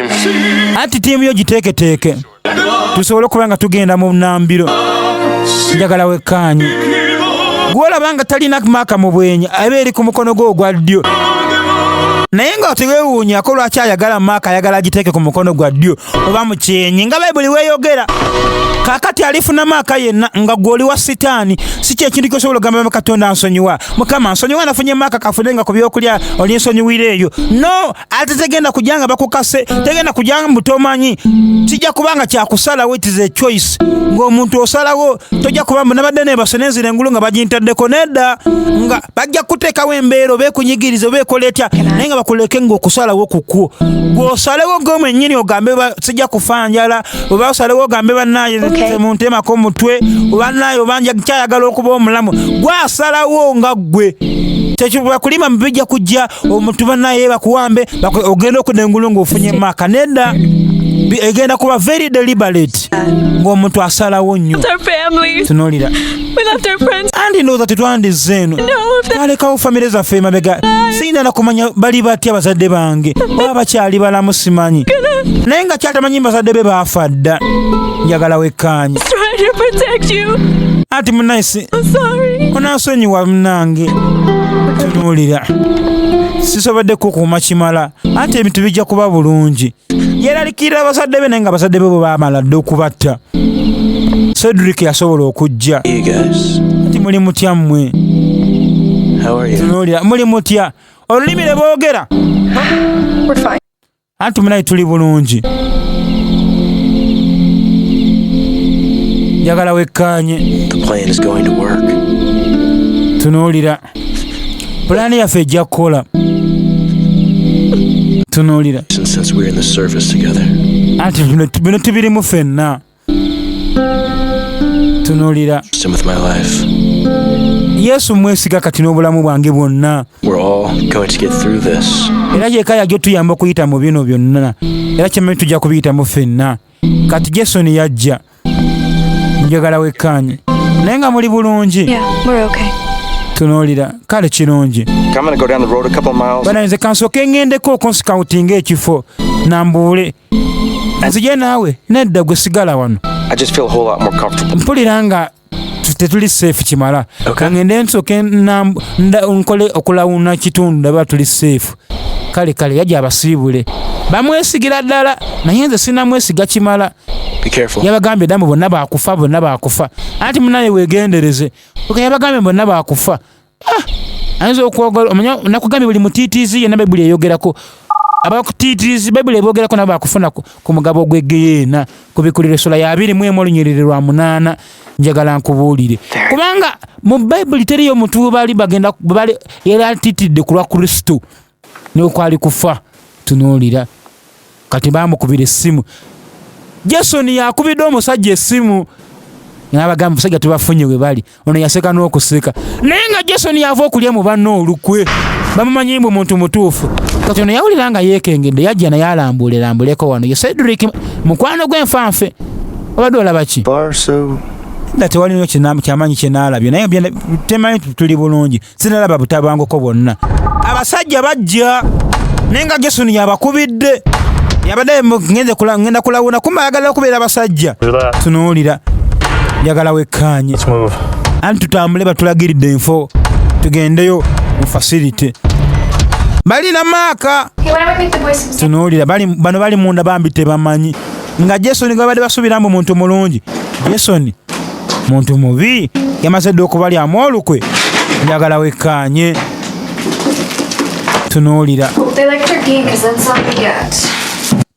anti ttiimu yo giteeketeeke tusobole okuba nga tugenda mu nnambiro. njagala wekkaanye gwolaba nga talina maaka mu bwenya aba eri ku mukono gwe ogwa ddyo naye nga teweewuunyako lwaki ayagala maaka ayagala agiteeke ku mukono gwa ddyo oba mu kyenyi nga bayibuli weeyogera. kaakati alifuna maaka yenna nga gw'oli wa sitaani si kyekintu kyosobola ogamba katonda ansonyiwa mukama ansonyiwa nafunye maaka kafune nga ku byokulya oli nsonyiwire eyo no ate tegenda kujja nga bakukase tegenda kujja nga mutomanyi kijja kubanga kyakusalawo it is a choice ng'omuntu osalawo tojja kuba nabadde nebasonenzira engulu nga bagintadeko nedda nga bajja kuteekawo embeera obeekunyigiriza obeekola etya naye nga bakuleke ng'okusalawo kukwo gw'osalewo ng'omwennyini ogambe sijja kufa njala oba osalewo ogambe bannaye muntemako omutwe obannaye obanja kyayagala okuba omulamu gwasalawo nga ggwe tekibakulima mubijja kujja omuntu bannaye bakuwambe ogenda okudda engulu ng'ofunye maaka nedda egenda kuba very deliberate ng'omuntu asalawo nnyo. tunuulira andi ndowooza tetwandize eno twalekawo famire zaffe emabega siyina nakumanya bali batya bazadde bange oba bakyali balamu simanyi naye nga kyatamanyi bazadde be baafa dda. njagala wekkaanye anti munaisi onansonyiwa munange. tunuulira sisobodde kukuuma kimala ate ebintu bijja kuba bulungi. yeeralikirira abazadde be naye nga abazadde be bwe baamala dde okubatta. Shadrach yasobola okujja. Ati muli mutya mmwe? Tunuulira muli mutya? Olulimi lwe boogera? Anti munaye tuli bulungi. Njagala wekkaanye. Tunuulira pulaani yaffe ejja kukola. Tunuulira anti bino tubirimu ffenna. Tunuulira Yesu mwesiga kati n'obulamu bwange bwonna era gyeka yajja tuyamba okuyita mu bino byonna era kyemmanyi tujja kubiyitamu ffenna. kati Jason yajja. njagala wekkaanye naye nga muli bulungi. tunuulira kale kirungi bana nze kansooke ngendeko okonscoutinga ekifo nambuule nzije naawe nedda gwe sigala wano. mpulira nga tetuli safe kimala kangende nsooke nkole okulawuna kitundu ndaba tuli safe. kale yajja abasiibule bamwesigira ddala naye nze sinamwesiga kimala. yabagambye damu bonna baakufa anti munaye weegendereze yabagambye bonna baakufa. ayinza okwogala omanya nakugambye buli mutiitiizi yenna bayibuli eyogerako abakutiitiizi bayibuli eboogerako nabo baakufuna ku mugabo gw'egeyeena ku bikulira essula ya 21 olunyiriri lwa 8. njagala nkubuulire kubanga mu bayibuli teriyo omuntu bali bagenda yali atiitidde ku lwa Kristo n'okwali kufa. tunuulira kati baamukubira essimu. Jason yakubidde omusajja essimu n'abagamba musajja tubafunye we bali. ono yaseka n'okuseka naye nga Jason yava okulya mu banne olukwe bamumanyi mbu muntu mutuufu. kati ono yawulira nga yeekengedde yajja naye alambuleko wano ye Shadrach mukwano gw'enfanfe. obadde olaba ki? nga tewalino kyamanyi kyenaalabye naye temanyi tuli bulungi sinalaba butabangoko bwonna. abasajja bajja naye nga Jason yabakubidde yabadde ngenda kulawuna kumba ayagala okubeera abasajja. tunuulira njagala wekkaanye anti tutambule batulagiridde enfo tugendeyo mu facility. balina maaka. tunuulira bano bali munda bambi tebamanyi nga Jason gwe badde basubiramu muntu mulungi. Jason muntu mubi yamaze dde okubalyamu olukwe. njagala wekkaanye. tunuulira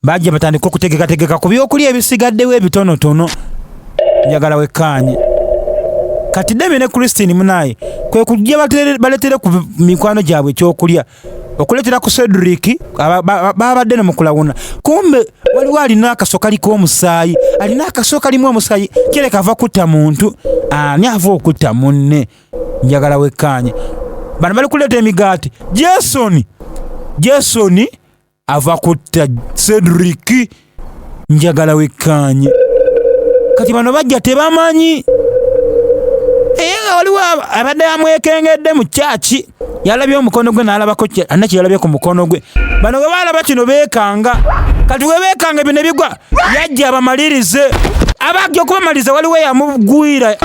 bajja batandika okutegekategeka ku byokulya ebisigaddewo ebitonotono. njagala wekkaanye kati Demi ne Christine munaye kwe kujja baletere ku mikwano gyabwe ekyokulya okuletera ku Shadrach babadde ne mukulawuna kumbe waliwo alina akasoka liko omusaayi alina akasoka limu omusaayi kireka ava kutta muntu ani ava okutta munne njagala wekkaanye bano bali kuleeta emigaati Jason ava kutta Shadrach njagala wekkaanye kati bano bajja tebamanyi waliwo abadde amwekengedde mu kyaki yalabye omukono gwe n'alabako anakiyalabye ku mukono gwe bano bwe balaba kino beekanga kati we beekanga bino bigwa yajja abamalirize abajja okubamaliriza waliwo yamugwira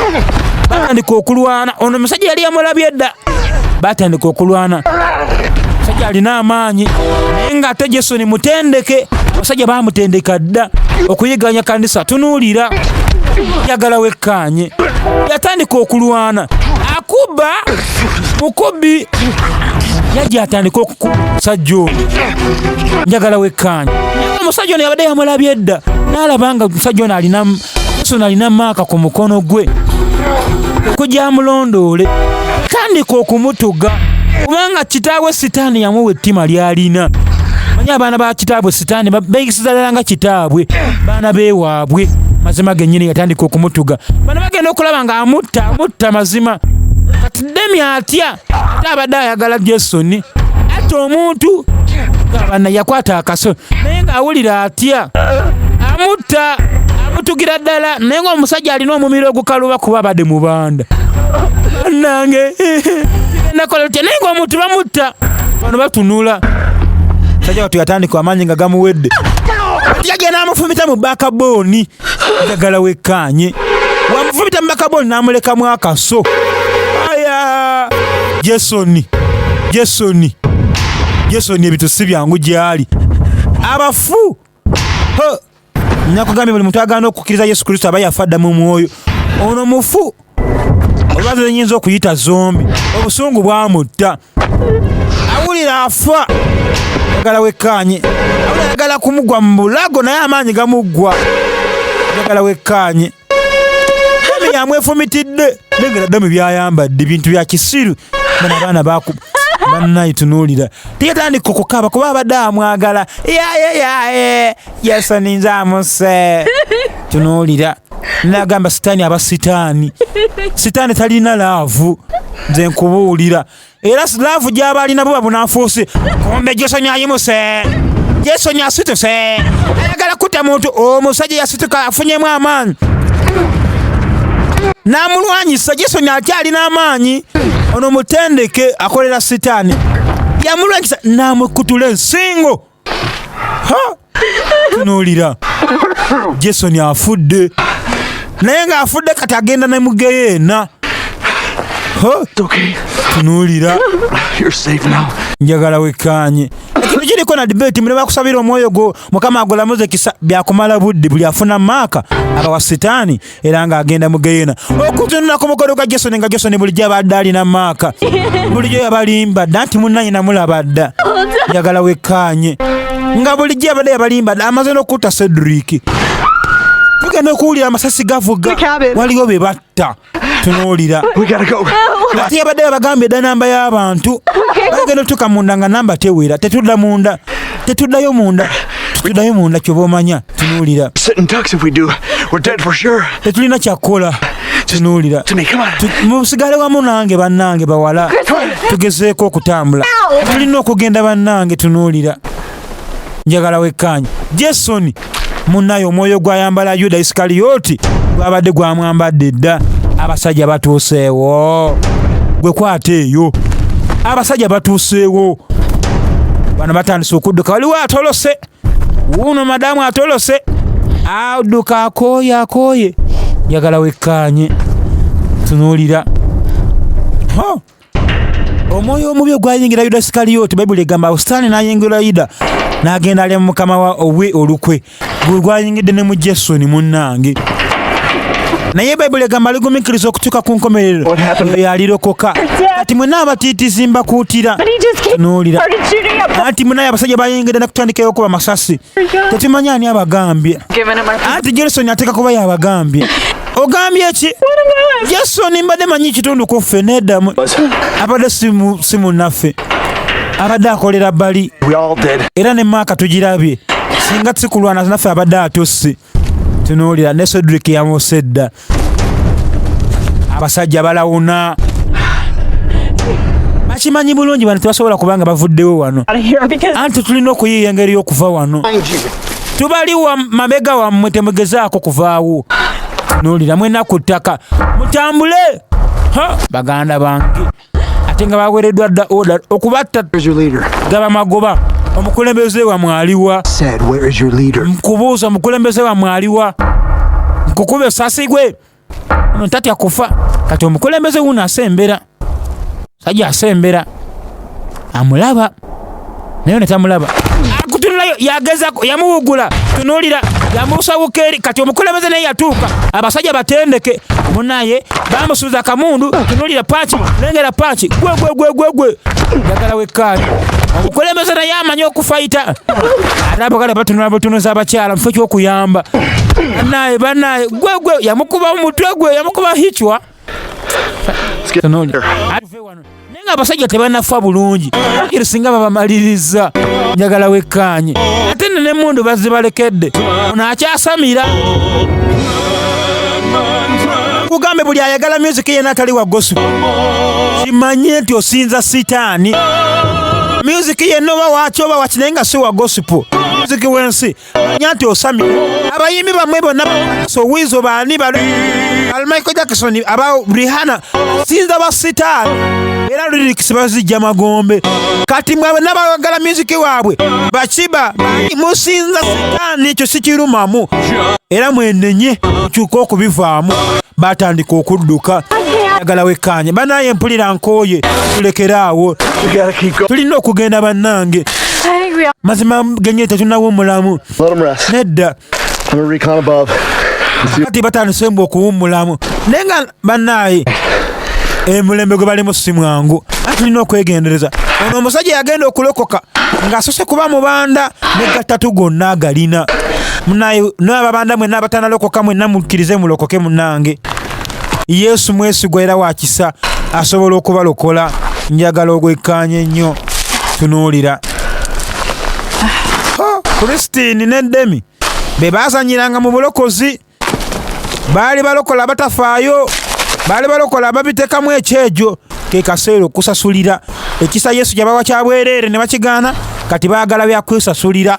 batandika okulwana ono omusajja yali yamulabye dda batandika okulwana omusajja alina amaanyi naye ng'ate Jason mutendeke abasajja bamutendeka dda okuyiganya kanisa tunuulira njagala wekkaanye yatandika okulwana akuba mukubi yajja atandika omusajja ono njagala wekkaanye omusajja ono yabadde yamulabye dda n'alaba nga omusajja ono alina maaka ku mukono gwe okujja amulondoole tandika okumutuga kubanga kitaawe sitaani yamuwa ettima lyalina manyi abaana ba kitaabwe sitaani beeyigisiza ddala nga kitaabwe baana beewaabwe mazima gennyini yatandika okumutuga bano bagenda okulaba nga amutta mazima kati Demi atya ate abadde ayagala Jason ate omuntu ng'abana yakwata akaso naye ng'awulira atya amutugira ddala naye ng'omusajja alina omumiro ogukaluba kuba abadde mu banda nange nakola tutya naye ng'omuntu bamutta bano batunula sajja watu yatandika amaanyi nga gamuwedde yagenda amufumita mu bakaboni njagala wekkaanye wamufumita mu bakaboni n'amulekamu akaso aya Jason ebintu si byangu gyali abafu nakugambye buli muntu agaana okukkiriza Yesu Kristo aba yafa dda mu mwoyo ono mufu olwazo nyinza okuyita zombi obusungu bwamutta awulira afa njagala wekkaanye ayagala kumugwa mu bulago naye amaanyi gamuggwa njagala wekkaanye Demi yamwefumitidde nengera Demi byayambadde bintu bya kisiru bana abaana bannaye tunuulira teyatandika okukaba kuba abadde amwagala yaye Jason nze amuse tunuulira nagamba sitaani aba sitaani talina laavu nze nkubuulira era laavu gyaba alina buba bunanfuuse kumbe Jason ayimuse Jason asituse ayagala kutta muntu omusajja yasituka afunyemu amaanyi n'amulwanyisa Jason akyalina amaanyi ono mutendeke akolera sitaani yamulwanyisa n'amukutula ensingo tunuulira Jason afudde naye ng'afudde kati agenda ne mugeyeena tunuulira njagala wekkaanye ekintu kiriko na debate mule bakusabira omwoyo gwo mukama agolamuze kisa byakumala budde buli afuna maaka abawa sitaani era ng'agenda mugeyeena okutunula ku mukono gwa Jason nga Jason bulijjo abadde alina maaka bulijjo yabalimba dda nti munnanyi namulaba dda njagala wekkaanye nga bulijjo abadde yabalimba dda amaze n'okutta Shadrach tugenda okuwulira amasasi gavuga waliwo be batta tunuulira ate yabadde yabagambye edda namba y'abantu bagenda otuuka munda nga namba tewera tetudda munda tetuddayo munda kyoba omanya tunuulira tetulina kyakkola tunuulira musigale wamu nange bannange bawala tugezeeko okutambula tulina okugenda bannange tunuulira njagala wekkaanye Jason munnaye omwoyo gwayambala Yuda Isikaliyooti gwabadde gwamwambadde dda abasajja batuuseewo gwe kwata eyo abasajja batuuseewo bano batandise okudduka waliwo atolose wuuno madamu atolose adduka akooye njagala wekkaanye tunuulira omwoyo omubi ogwayingira Yuda Isikaliyooti Bayibuli egamba Sitaani n'ayingira Yuda n'agenda alya mu mukama we olukwe gwe gwayingidde ne mu Jason munnange naye Bayibuli egamba aligumikiriza okutuuka ku nkomerero yalirokoka kati mwenna abatiitizi mbakuutira tunuulira anti munaye abasajja bayingidde ne kutandikayo okuba masasi tetumanyi ani abagambye anti Jason ateeka kuba yabagambye ogambye ki Jason mbadde manyi kitundu ku ffe neddamu abadde simu naffe abadde akolera bbali era ne maaka tugirabye singa sikulwana naffe abadde atusse tunuulira ne Shadrach yamusedda abasajja balawuna bakimanyi bulungi bano tebasobola kubanga bavuddewo wano anti tulina okuyiiya engeri y'okuva wano tubali mabega wammwe temugezaako kuvaawo tunuulira mwena ku ttaka mutambule baganda bange ate nga baweereddwa dda order okubatta gaba magoba omukulembeze wammwe aliwa nkubuuza omukulembeze wammwe aliwa nkukube sasigwe ono tatya kufa kati omukulembeze wuno asembera sajja asembera amulaba naye netamulaba akutunulayo yagezako yamuwugula tunuulira yamusawuka eri kati omukulembeze naye yatuuka abasajja batendeke munaye bamusuuza akamundu tunuulira paaki lengera paaki gwe njagala wekkaali omukulembeze naye amanyi okufayita ate abagala batunula butunuza abakyala mufo kyokuyamba banaye gwe yamukuba omutwe gwe yamukuba hichwa naye nga abasajja tebanafa bulungi singa babamaliriza njagala wekkaanye ate nemundu bazibalekedde ono akyasamira kugambe buli ayagala music yenna atali wa gospel kimanye nti osinza sitaani music yenna oba wakyoba wakinaye nga si wa gospel music wensi manya nti osamira abayimbi bamwe bonna sowizo baani Michael Jackson aba Rihanna sinza ba sitaani era lyrics bazijja magombe kati mwabe n'abagala music waabwe bakiba musinza sitaani ekyo sikirumamu era mwenenye kyuka okubivaamu batandika okudduka njagala wekkaanye banaye mpulira nkooye tulekeraawo tulina okugenda bannange mazima genye tetunawo omulamu nedda kati batandise mbu okuwummulamu naye nga bannaaye emulembe gwe balimu si mwangu tulina okwegendereza ono omusajja yagenda okulokoka ng'asose kuba mubanda ne gatatu gonna agalina munaye n'ababanda mwenna abatanalokoka mwenna mukkirize mulokoke munnange Yesu mwesigwa era wakisa asobola okubalokola njagala ogwekkaanye nnyo tunuulira Christine ne Demi be baazanyiranga mu bulokozi baali balokola abatafaayo baali balokola ababiteekamu ekyejo ke kaseera okusasulira ekisa Yesu gyabawa kyabwereere ne bakigaana kati baagala byakusasulira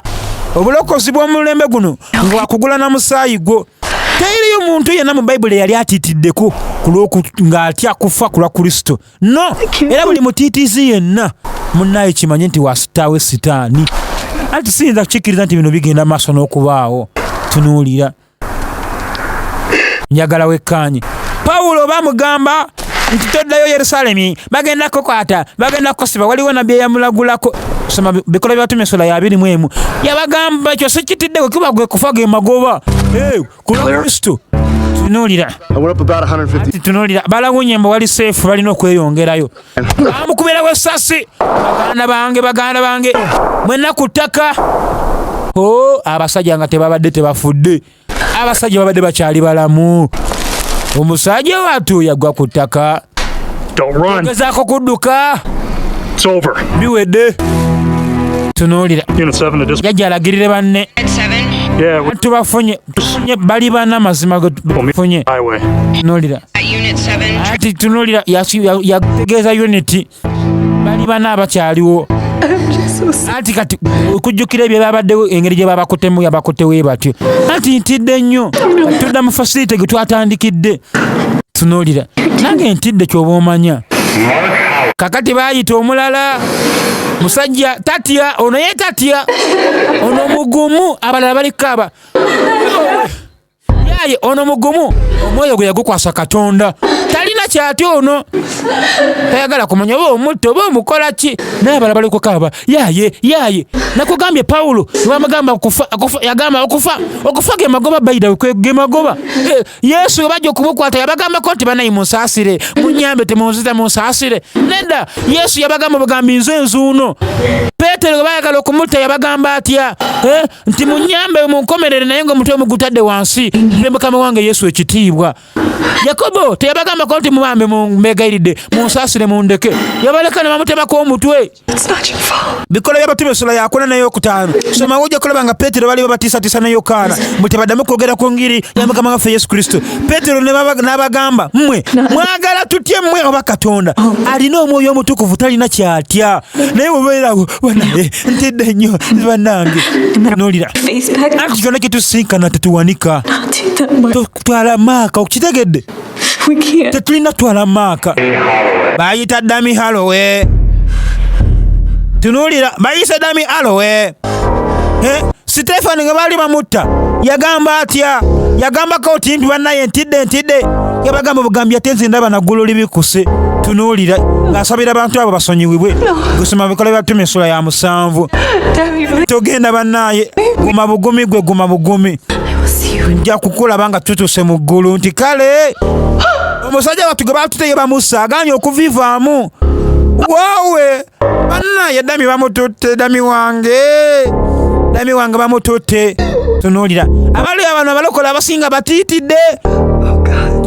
obulokozi bw'omulembe guno ng'akugula na musaayi gwo tayiriyo muntu yenna mu Bayibuli yali atiitiddeko ng'atya kufa ku lwa Kristo no era buli mutiitiizi yenna munnaye kimanye nti wasitaawe sitaani anti siyinza kukikkiriza nti bino bigenda maaso n'okubaawo tunuulira njagala wekkaanye Pawulo bamugamba nti toddayo Yerusaalemi bagenda kukwata bagenda kusiba waliwo nabbi eyamulagulako soma Bikola by'Abatume sula ya 21 yabagamba ekyo sikitiddeko kuba gwe kufa ge magoba ku Kristo tunuulira tunuulira balawunye mbu wali seefu balina okweyongerayo bamukubirawo essasi baganda bange mwenna ku ttaka abasajja nga tebabadde tebafudde abasajja babadde bakyali balamu omusajja watu yagwa ku ttaka gezaako kudduka biwedde tunuulira jajja alagirire banne tubafunye bali bana mazima getufunye tunuulira ati tunuulira yategeeza unity bali bana abakyaliwo anti kati okujjukira ebyo babaddewo engeri gye babakotemu yabakotewo batyo anti ntidde nnyo tudda mu facility gye twatandikidde tunuulira nange ntidde kyoba omanya kakati baayita omulala musajja tatya ono ye tatya ono mugumu abalala balikaaba yaye ono mugumu omwoyo gwe yagukwasa Katonda talina kyati ono tayagala kumanya oba omutto oba omukola ki naye abalala bali kukaaba yaye nakugambye Pawulo bamugamba yagamba okufa ge magoba baida ge magoba Yesu we bajja okumukwata yabagambako nti banayi munsaasire munyambe temunziza munsaasire nedda Yesu yabagamba bugambi nze nzuuno Peetero bayagala okumutta yabagamba atya nti munyambe munkomerere naye nga omutwe mugutadde wansi mpe mukama wange Yesu ekitiibwa. Yakobo teyabagambako nti mubambe mbegayiridde munsaasire mundeke, yabaleka ne bamutemako omutwe. Bikola by'abatume Sula ya 45 soma ujja kulaba nga Petero bali babatiisatiisa ne Yokaana mbu tebaddamu kwogera ku ngiri ya mukama waffe Yesu Kristo. Petero n'abagamba mmwe mwagala tutye mmwe oba Katonda alina omwoyo omutukuvu talina kyatya, naye mubeerawo banaye ntidde nnyo bannange nolira anti kyonna kitusinkana tetuwanika twala maaka okitegedde tetulina twala maaka bayita Dami Halowe tunuulira bayise Dami Halowe Stefani nga baali bamutta yagamba atya yagambako oti mpi bannaye ntidde yabagamba bugambi ate nze ndaba naggulu libikuse tunuulira ng'asabira abantu abo basonyiwibwe gusoma bikola by'abatume Sula ya 7 togenda bannaye guma bugumi nja kukulaba nga tutuse mu ggulu nti kale omusajja wattu gwe baatuteye bamussa aganye okuvivaamu waawe bannaye Dami bamututte Dami wange bamututte tunuulira abali abano abalokola abasinga batiitidde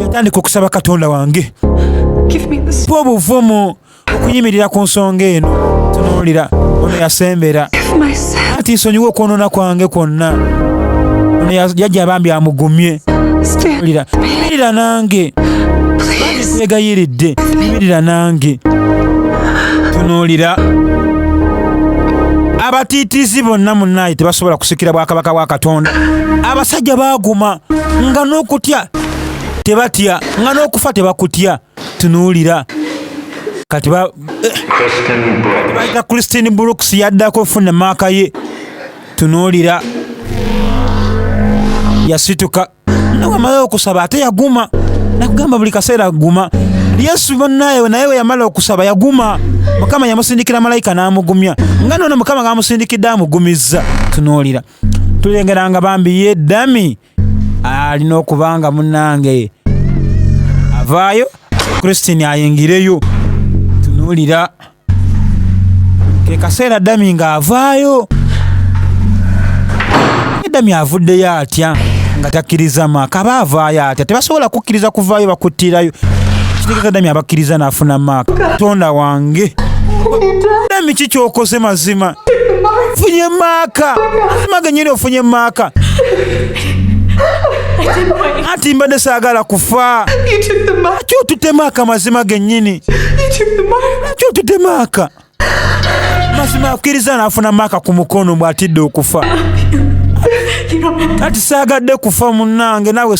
yatandika okusaba Katonda wange mpa obuvumu okuyimirira ku nsonga eno tunuulira ono yasembera ati nsonyiwa okwonoona kwange kwonna ono yajja bambi amugumye yimirira nange yegayiridde yimirira nange tunuulira abatiitizi bonna munnaye tebasobola kusikira bwakabaka bwa Katonda. Abasajja baaguma nga n'okutya tebatya nga n'okufa tebakutya tunuulira kati bayita Christine Brooks yaddako fune maaka ye tunuulira yasituka nawamala okusaba ate yaguma nakugamba buli kaseera aguma Yesu bannaye naye we yamala okusaba yaguma Mukama yamusindikira malayika n'amugumya nga nono Mukama ng'amusindikidde amugumizza tunuulira tulengeranga bambi ye Dami alina okubanga munnange avaayo Christine ayingireyo tunuulira ke kaseera Dami ng'avaayo Dami avuddeyo atya nga takkiriza maaka aba avaayo atya tebasobola kukkiriza kuvaayo bakuttirayo kitegeka Dami abakkiriza n'afuna maaka Katonda wange Dami kikyokoze mazima funye maaka mazima genyini ofunye maaka ati mbadde saagala kufa kyotutte maaka mazima genyini kyotutte maaka mazima akkiriza n'afuna maaka ku mukono bw'atidde okufa ati saagadde kufa munnange nawe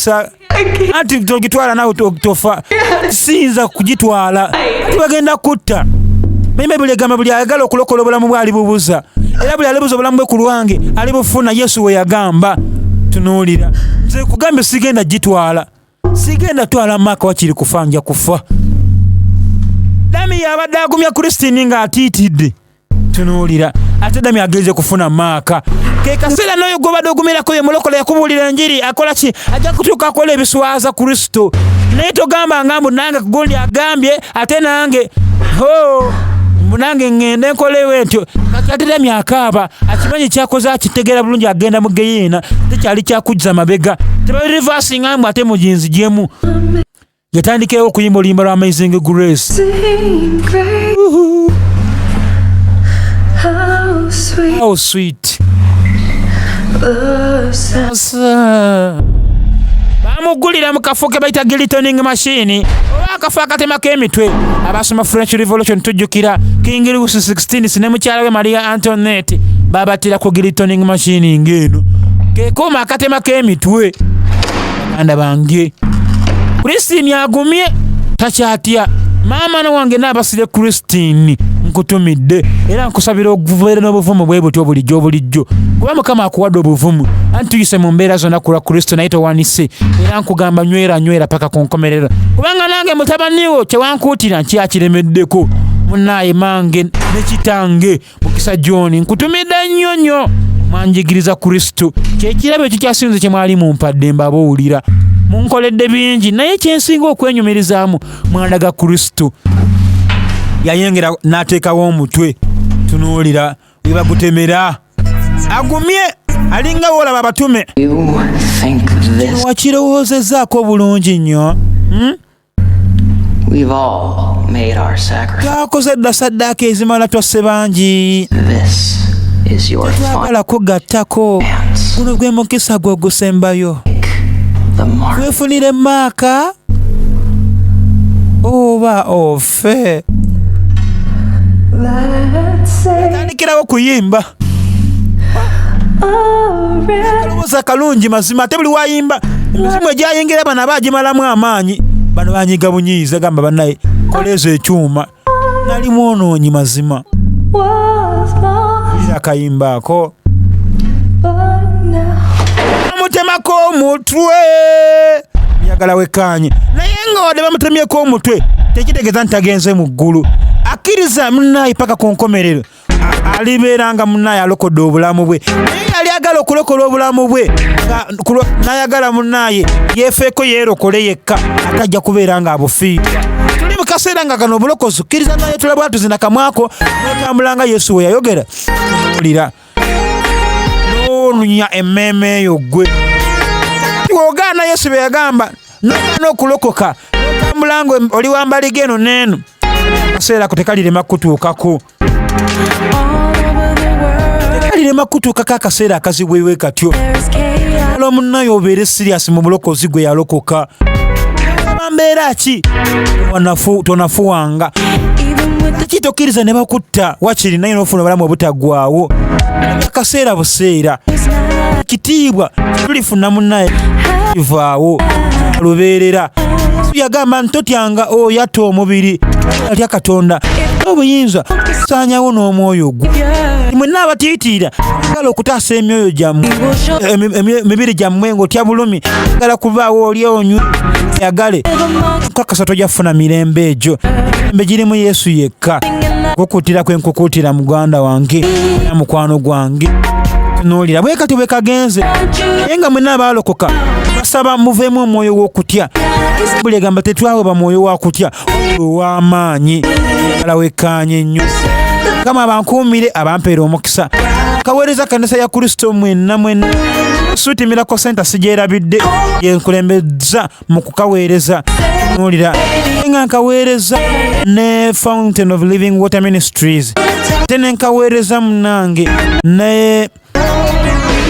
anti togitwala nawe tofa siyinza kugitwala ati bagenda kutta Mime buli gamba buli ayagala okulokola obulamu bwe alibubuza era buli alibuza obulamu bwe ku lwange alibufuna Yesu we yagamba tunuulira nze kugambe sigenda gitwala sigenda twala maaka wakiri kufa nja kufa Dami yabadde agumya Christine nga atiitidde tunuulira ate Dami agenze kufuna maaka ke kaseera n'oyo gw'obadde ogumirako ye mulokola yakubuulira enjiri akola ki ajja kutuuka akola ebiswaza Kristo naye togamba nga mbu nange gundi agambye ate nange munange ngende nkolewe ntyo kati Dami akaaba akimanyi kyakoze akitegeera bulungi agenda mu geyeena tekyali kyakujja mabega tebali reversinga mbu ate mujinzi gyemu yatandikewo okuyimba oluyimba lwa Amazing Grace how sweet bamugulira mu kafo ke bayita glitoning machine oba akafo akatemako emitwe abasoma French Revolution tujjukira King Louis 16 ne mukyala we Maria Antoinette babatira ku glitoning machine ngeno kekoma akatemako emitwe anda bange Christine agumye takyatya maama wange n'abasire Christine nkutumidde era nkusabira okuvubeera n'obuvumu bwe butyo bulijjo kuba Mukama akuwadde obuvumu antuyise mu mbeera zonna ku lwa Kristo naye towanise era nkugamba nywera paka ku nkomerero kubanga nange mutabaniwo kyewankuutira nkyakiremeddeko munaaye mange ne kitange Mukisa John nkutumidde nnyo mwanjigiriza Kristo kyekirabo ekyo kyasinze kye mwali mumpadde mbabuulira munkoledde bingi naye kyensinga okwenyumirizaamu mwandaga Kristo yayengera n'ateekawo omutwe tunuulira we bagutemera agumye alinga olaba abatume You think this? wakirowoozezaako bulungi nnyo. We've all made our sacrifice. twakoze dda saddaaka ezimala twasse bangi. This is your twagala kugattako. guno gwe mukisa gwe ogusembayo. the mark. weefunire maaka oba ofe. tandikirawo kuyimba. kalowooza kalungi mazima ate buli wayimba emizimu egyayingira bano abagimalamu amaanyi. bano banyiga bunyiiza gamba bannaye koleeza ekyuma nali mwonoonyi mazima. ira akayimba ako amutemako omutwe njagala wekkaanye naye nga wadde bamutemyeko omutwe tekitegeeza nti agenze mu ggulu. akkiriza munnaye paka ku nkomerero alibeera nga munnaye alokodde obulamu bwe. naye yali agala okulokola obulamu bwe nayagala munnaye yeefeeko yeerokole yekka atajja kubeera nga abufiirwa. tuli mu kaseera nga kano obulokozi kkiriza naye tulabwa tuzina kamwako n'otambula nga Yesu we yayogera olira n'olunya emmeeme eyo ggwe. wogaana Yesu bwe yagamba n'ogaana okulokoka n'otambula nga oli wambali geno n'eno akaseera ko tekalirema kutuukako. tekalirema kutuukako akaseera akazibwewe katyo. alo munnaye obeere sirias mu bulokozi gwe yalokoka. mbeera ki tonafuwanga kitokiriza ne bakutta wakiri naye n'ofuna obulamu obutaggwaawo. akaseera buseera kitiibwa tulifuna munnaye kivaawo lubeerera. Yesu yagamba ntotyanga oyatta omubiri atya Katonda obuyinza saanyawo n'omwoyo gwo. mwenna abatiitiira agala okutaasa emyoyo gyammwe emibiri gyammwe ng'otya bulumi agala kubaawo oli onywe yagale kakasa tojja kufuna mirembe egyo. emirembe girimu Yesu yekka. okukuutira kwenkukuutira muganda wange era mukwano gwange tunuulira bwe kati bwe kagenze naye nga mwenna abaalokoka basaba muveemu omwoyo w'okutya. buli egamba tetwaweebwa mwoyo wa kutya ow'amaanyi ala wekkaanye nnyo. kama abankuumire abampeera omukisa kaweereza kanisa ya Kristo mwenna Suuti Miracle Center sigyerabidde yenkulembeza mu kukaweereza nuulira nga nkaweereza ne Fountain of Living Water Ministries ate nenkaweereza munange ne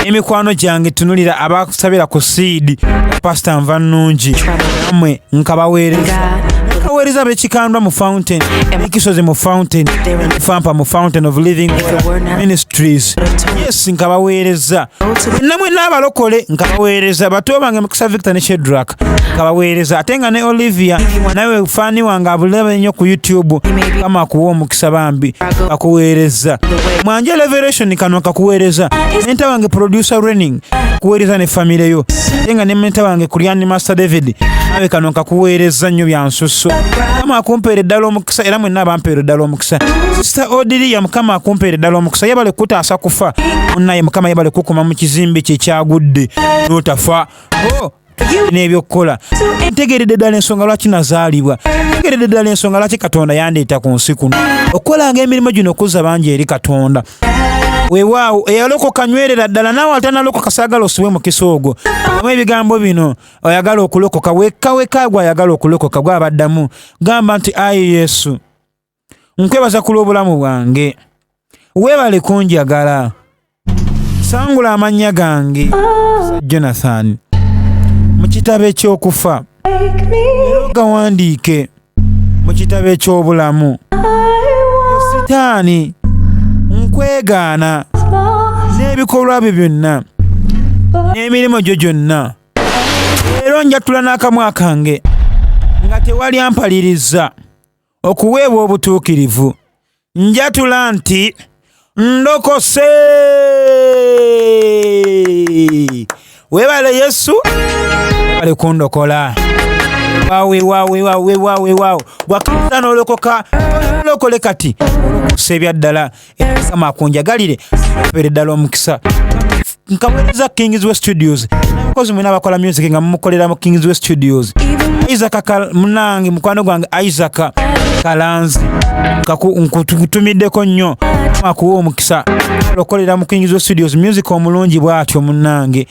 emikwano gyange tunulira abakusabira ku seed Pastor Nvanungi amwe nkabaweereza ab'ekikandwa mu Fountain ekisozi mu Fountain fampa mu Fountain of Living Ministries. Yes, nkabaweereza namwe n'abalokole nkabaweereza bato bange Mukisa Victor ne Shadrach nkabaweereza ate nga ne Olivia nawe fani wange abulaba nnyo ku YouTube kama akuwa omukisa bambi akuweereza. Mwanje Revelation kano kakuweereza menta wange Producer Rennie kuweereza ne family yo enga ne menta wange Kuliani Master David nawe kano kakuweereza nnyo byansusso kama akumpeere ddala omukisa era mwenna abampeere ddala omukisa. Sister Odilia Mukama akumpeere ddala omukisa yebale kutaasa kufa munnaye Mukama yebale kukuma mu kizimbe kye kyagudde n'otafa n'ebyokukola. Ntegeredde ddala ensonga lwaki nazaalibwa. Ntegeredde ddala ensonga lwaki Katonda yandeeta ku nsi kuno okukolanga emirimu gino okuzza bangi eri Katonda. Weewaawo eyalokoka nywerera ddala naawe atanalokoka saagala osibwe mukisa ogwo. Amu ebigambo bino oyagala okulokoka wekka gwe ayagala okulokoka gw'abaddamu gamba nti ayi Yesu nkwebaza ku lw'obulamu bwange weebale kunjagala sangula amannya gange Jonathan mu kitabo eky'okufa gawandiike mu kitabo eky'obulamu. Sitaani nkwegaana n'ebikolwa byo byonna n'emirimu gyo gyonna leero njatula n'akamwa kange nga tewali ampaliriza okuweebwa obutuukirivu. Njatula nti ndokose. Weebale Yesu weebale kundokola. Waawe bwakiriza n'olokoka olokole kati olokose ebyaddala Mukama akunjagalire mpeere ddala omukisa. Nkaweereza Kings West Studios abakozi mwena abakola music nga mumukolera mu Kingsway Studios. Isaac munange mukwano gwange Isaac Kalanzi nkutumiddeko nnyo akuwa omukisa okolera mu Kingsway Studios music omulungi bw'atyo munange.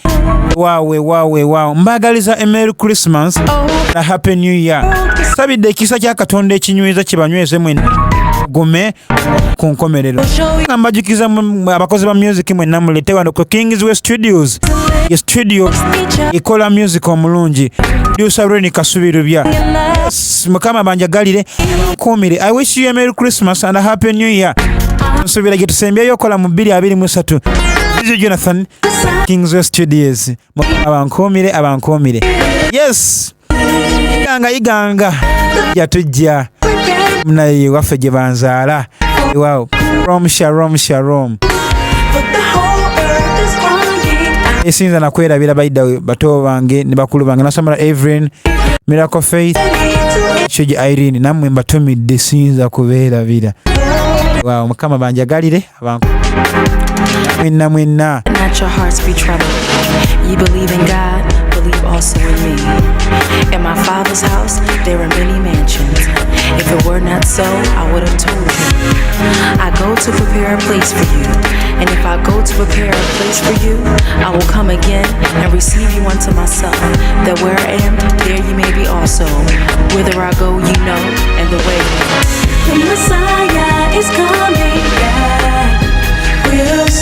Wow. Mbagaliza a Merry Christmas na Happy New Year. Sabidde ekisa kya Katonda ekinywiza kibanyweze mwena gume ku nkomerero. Nga mbajukiza abakozi ba music mwena mulete wano ku Kingsway Studios. Ye studio ikola music omulungi. Producer Rennie Kasubirubya. Mukama banjagalire kumire. I wish you a Merry Christmas and a Happy New Year. Nsubira gye tusembyeyo okola mu 2023. This is Jonathan, Kingsway Studios. Abankomire. Yes. Iganga. Yatujja. Munaye waffe gye banzaala. Wow. Shalom. Esinza nakwerabira bayida bato bange ne bakulu bange nasomera Evelyn, Miracle Faith, Shoji Irene namwe mbatumidde sinza kubeerabira. Wow, mukama banjagalire abantu. Mwenna. Not your hearts be troubled. You believe in God, believe also in me. In my Father's house, there are many mansions. If it were not so, I would have told you. I go to prepare a place for you. And if I go to prepare a place for you, I will come again and receive you unto myself, that where I am, there you may be also. Whither I go, you know, and the way. The Messiah is coming back real soon.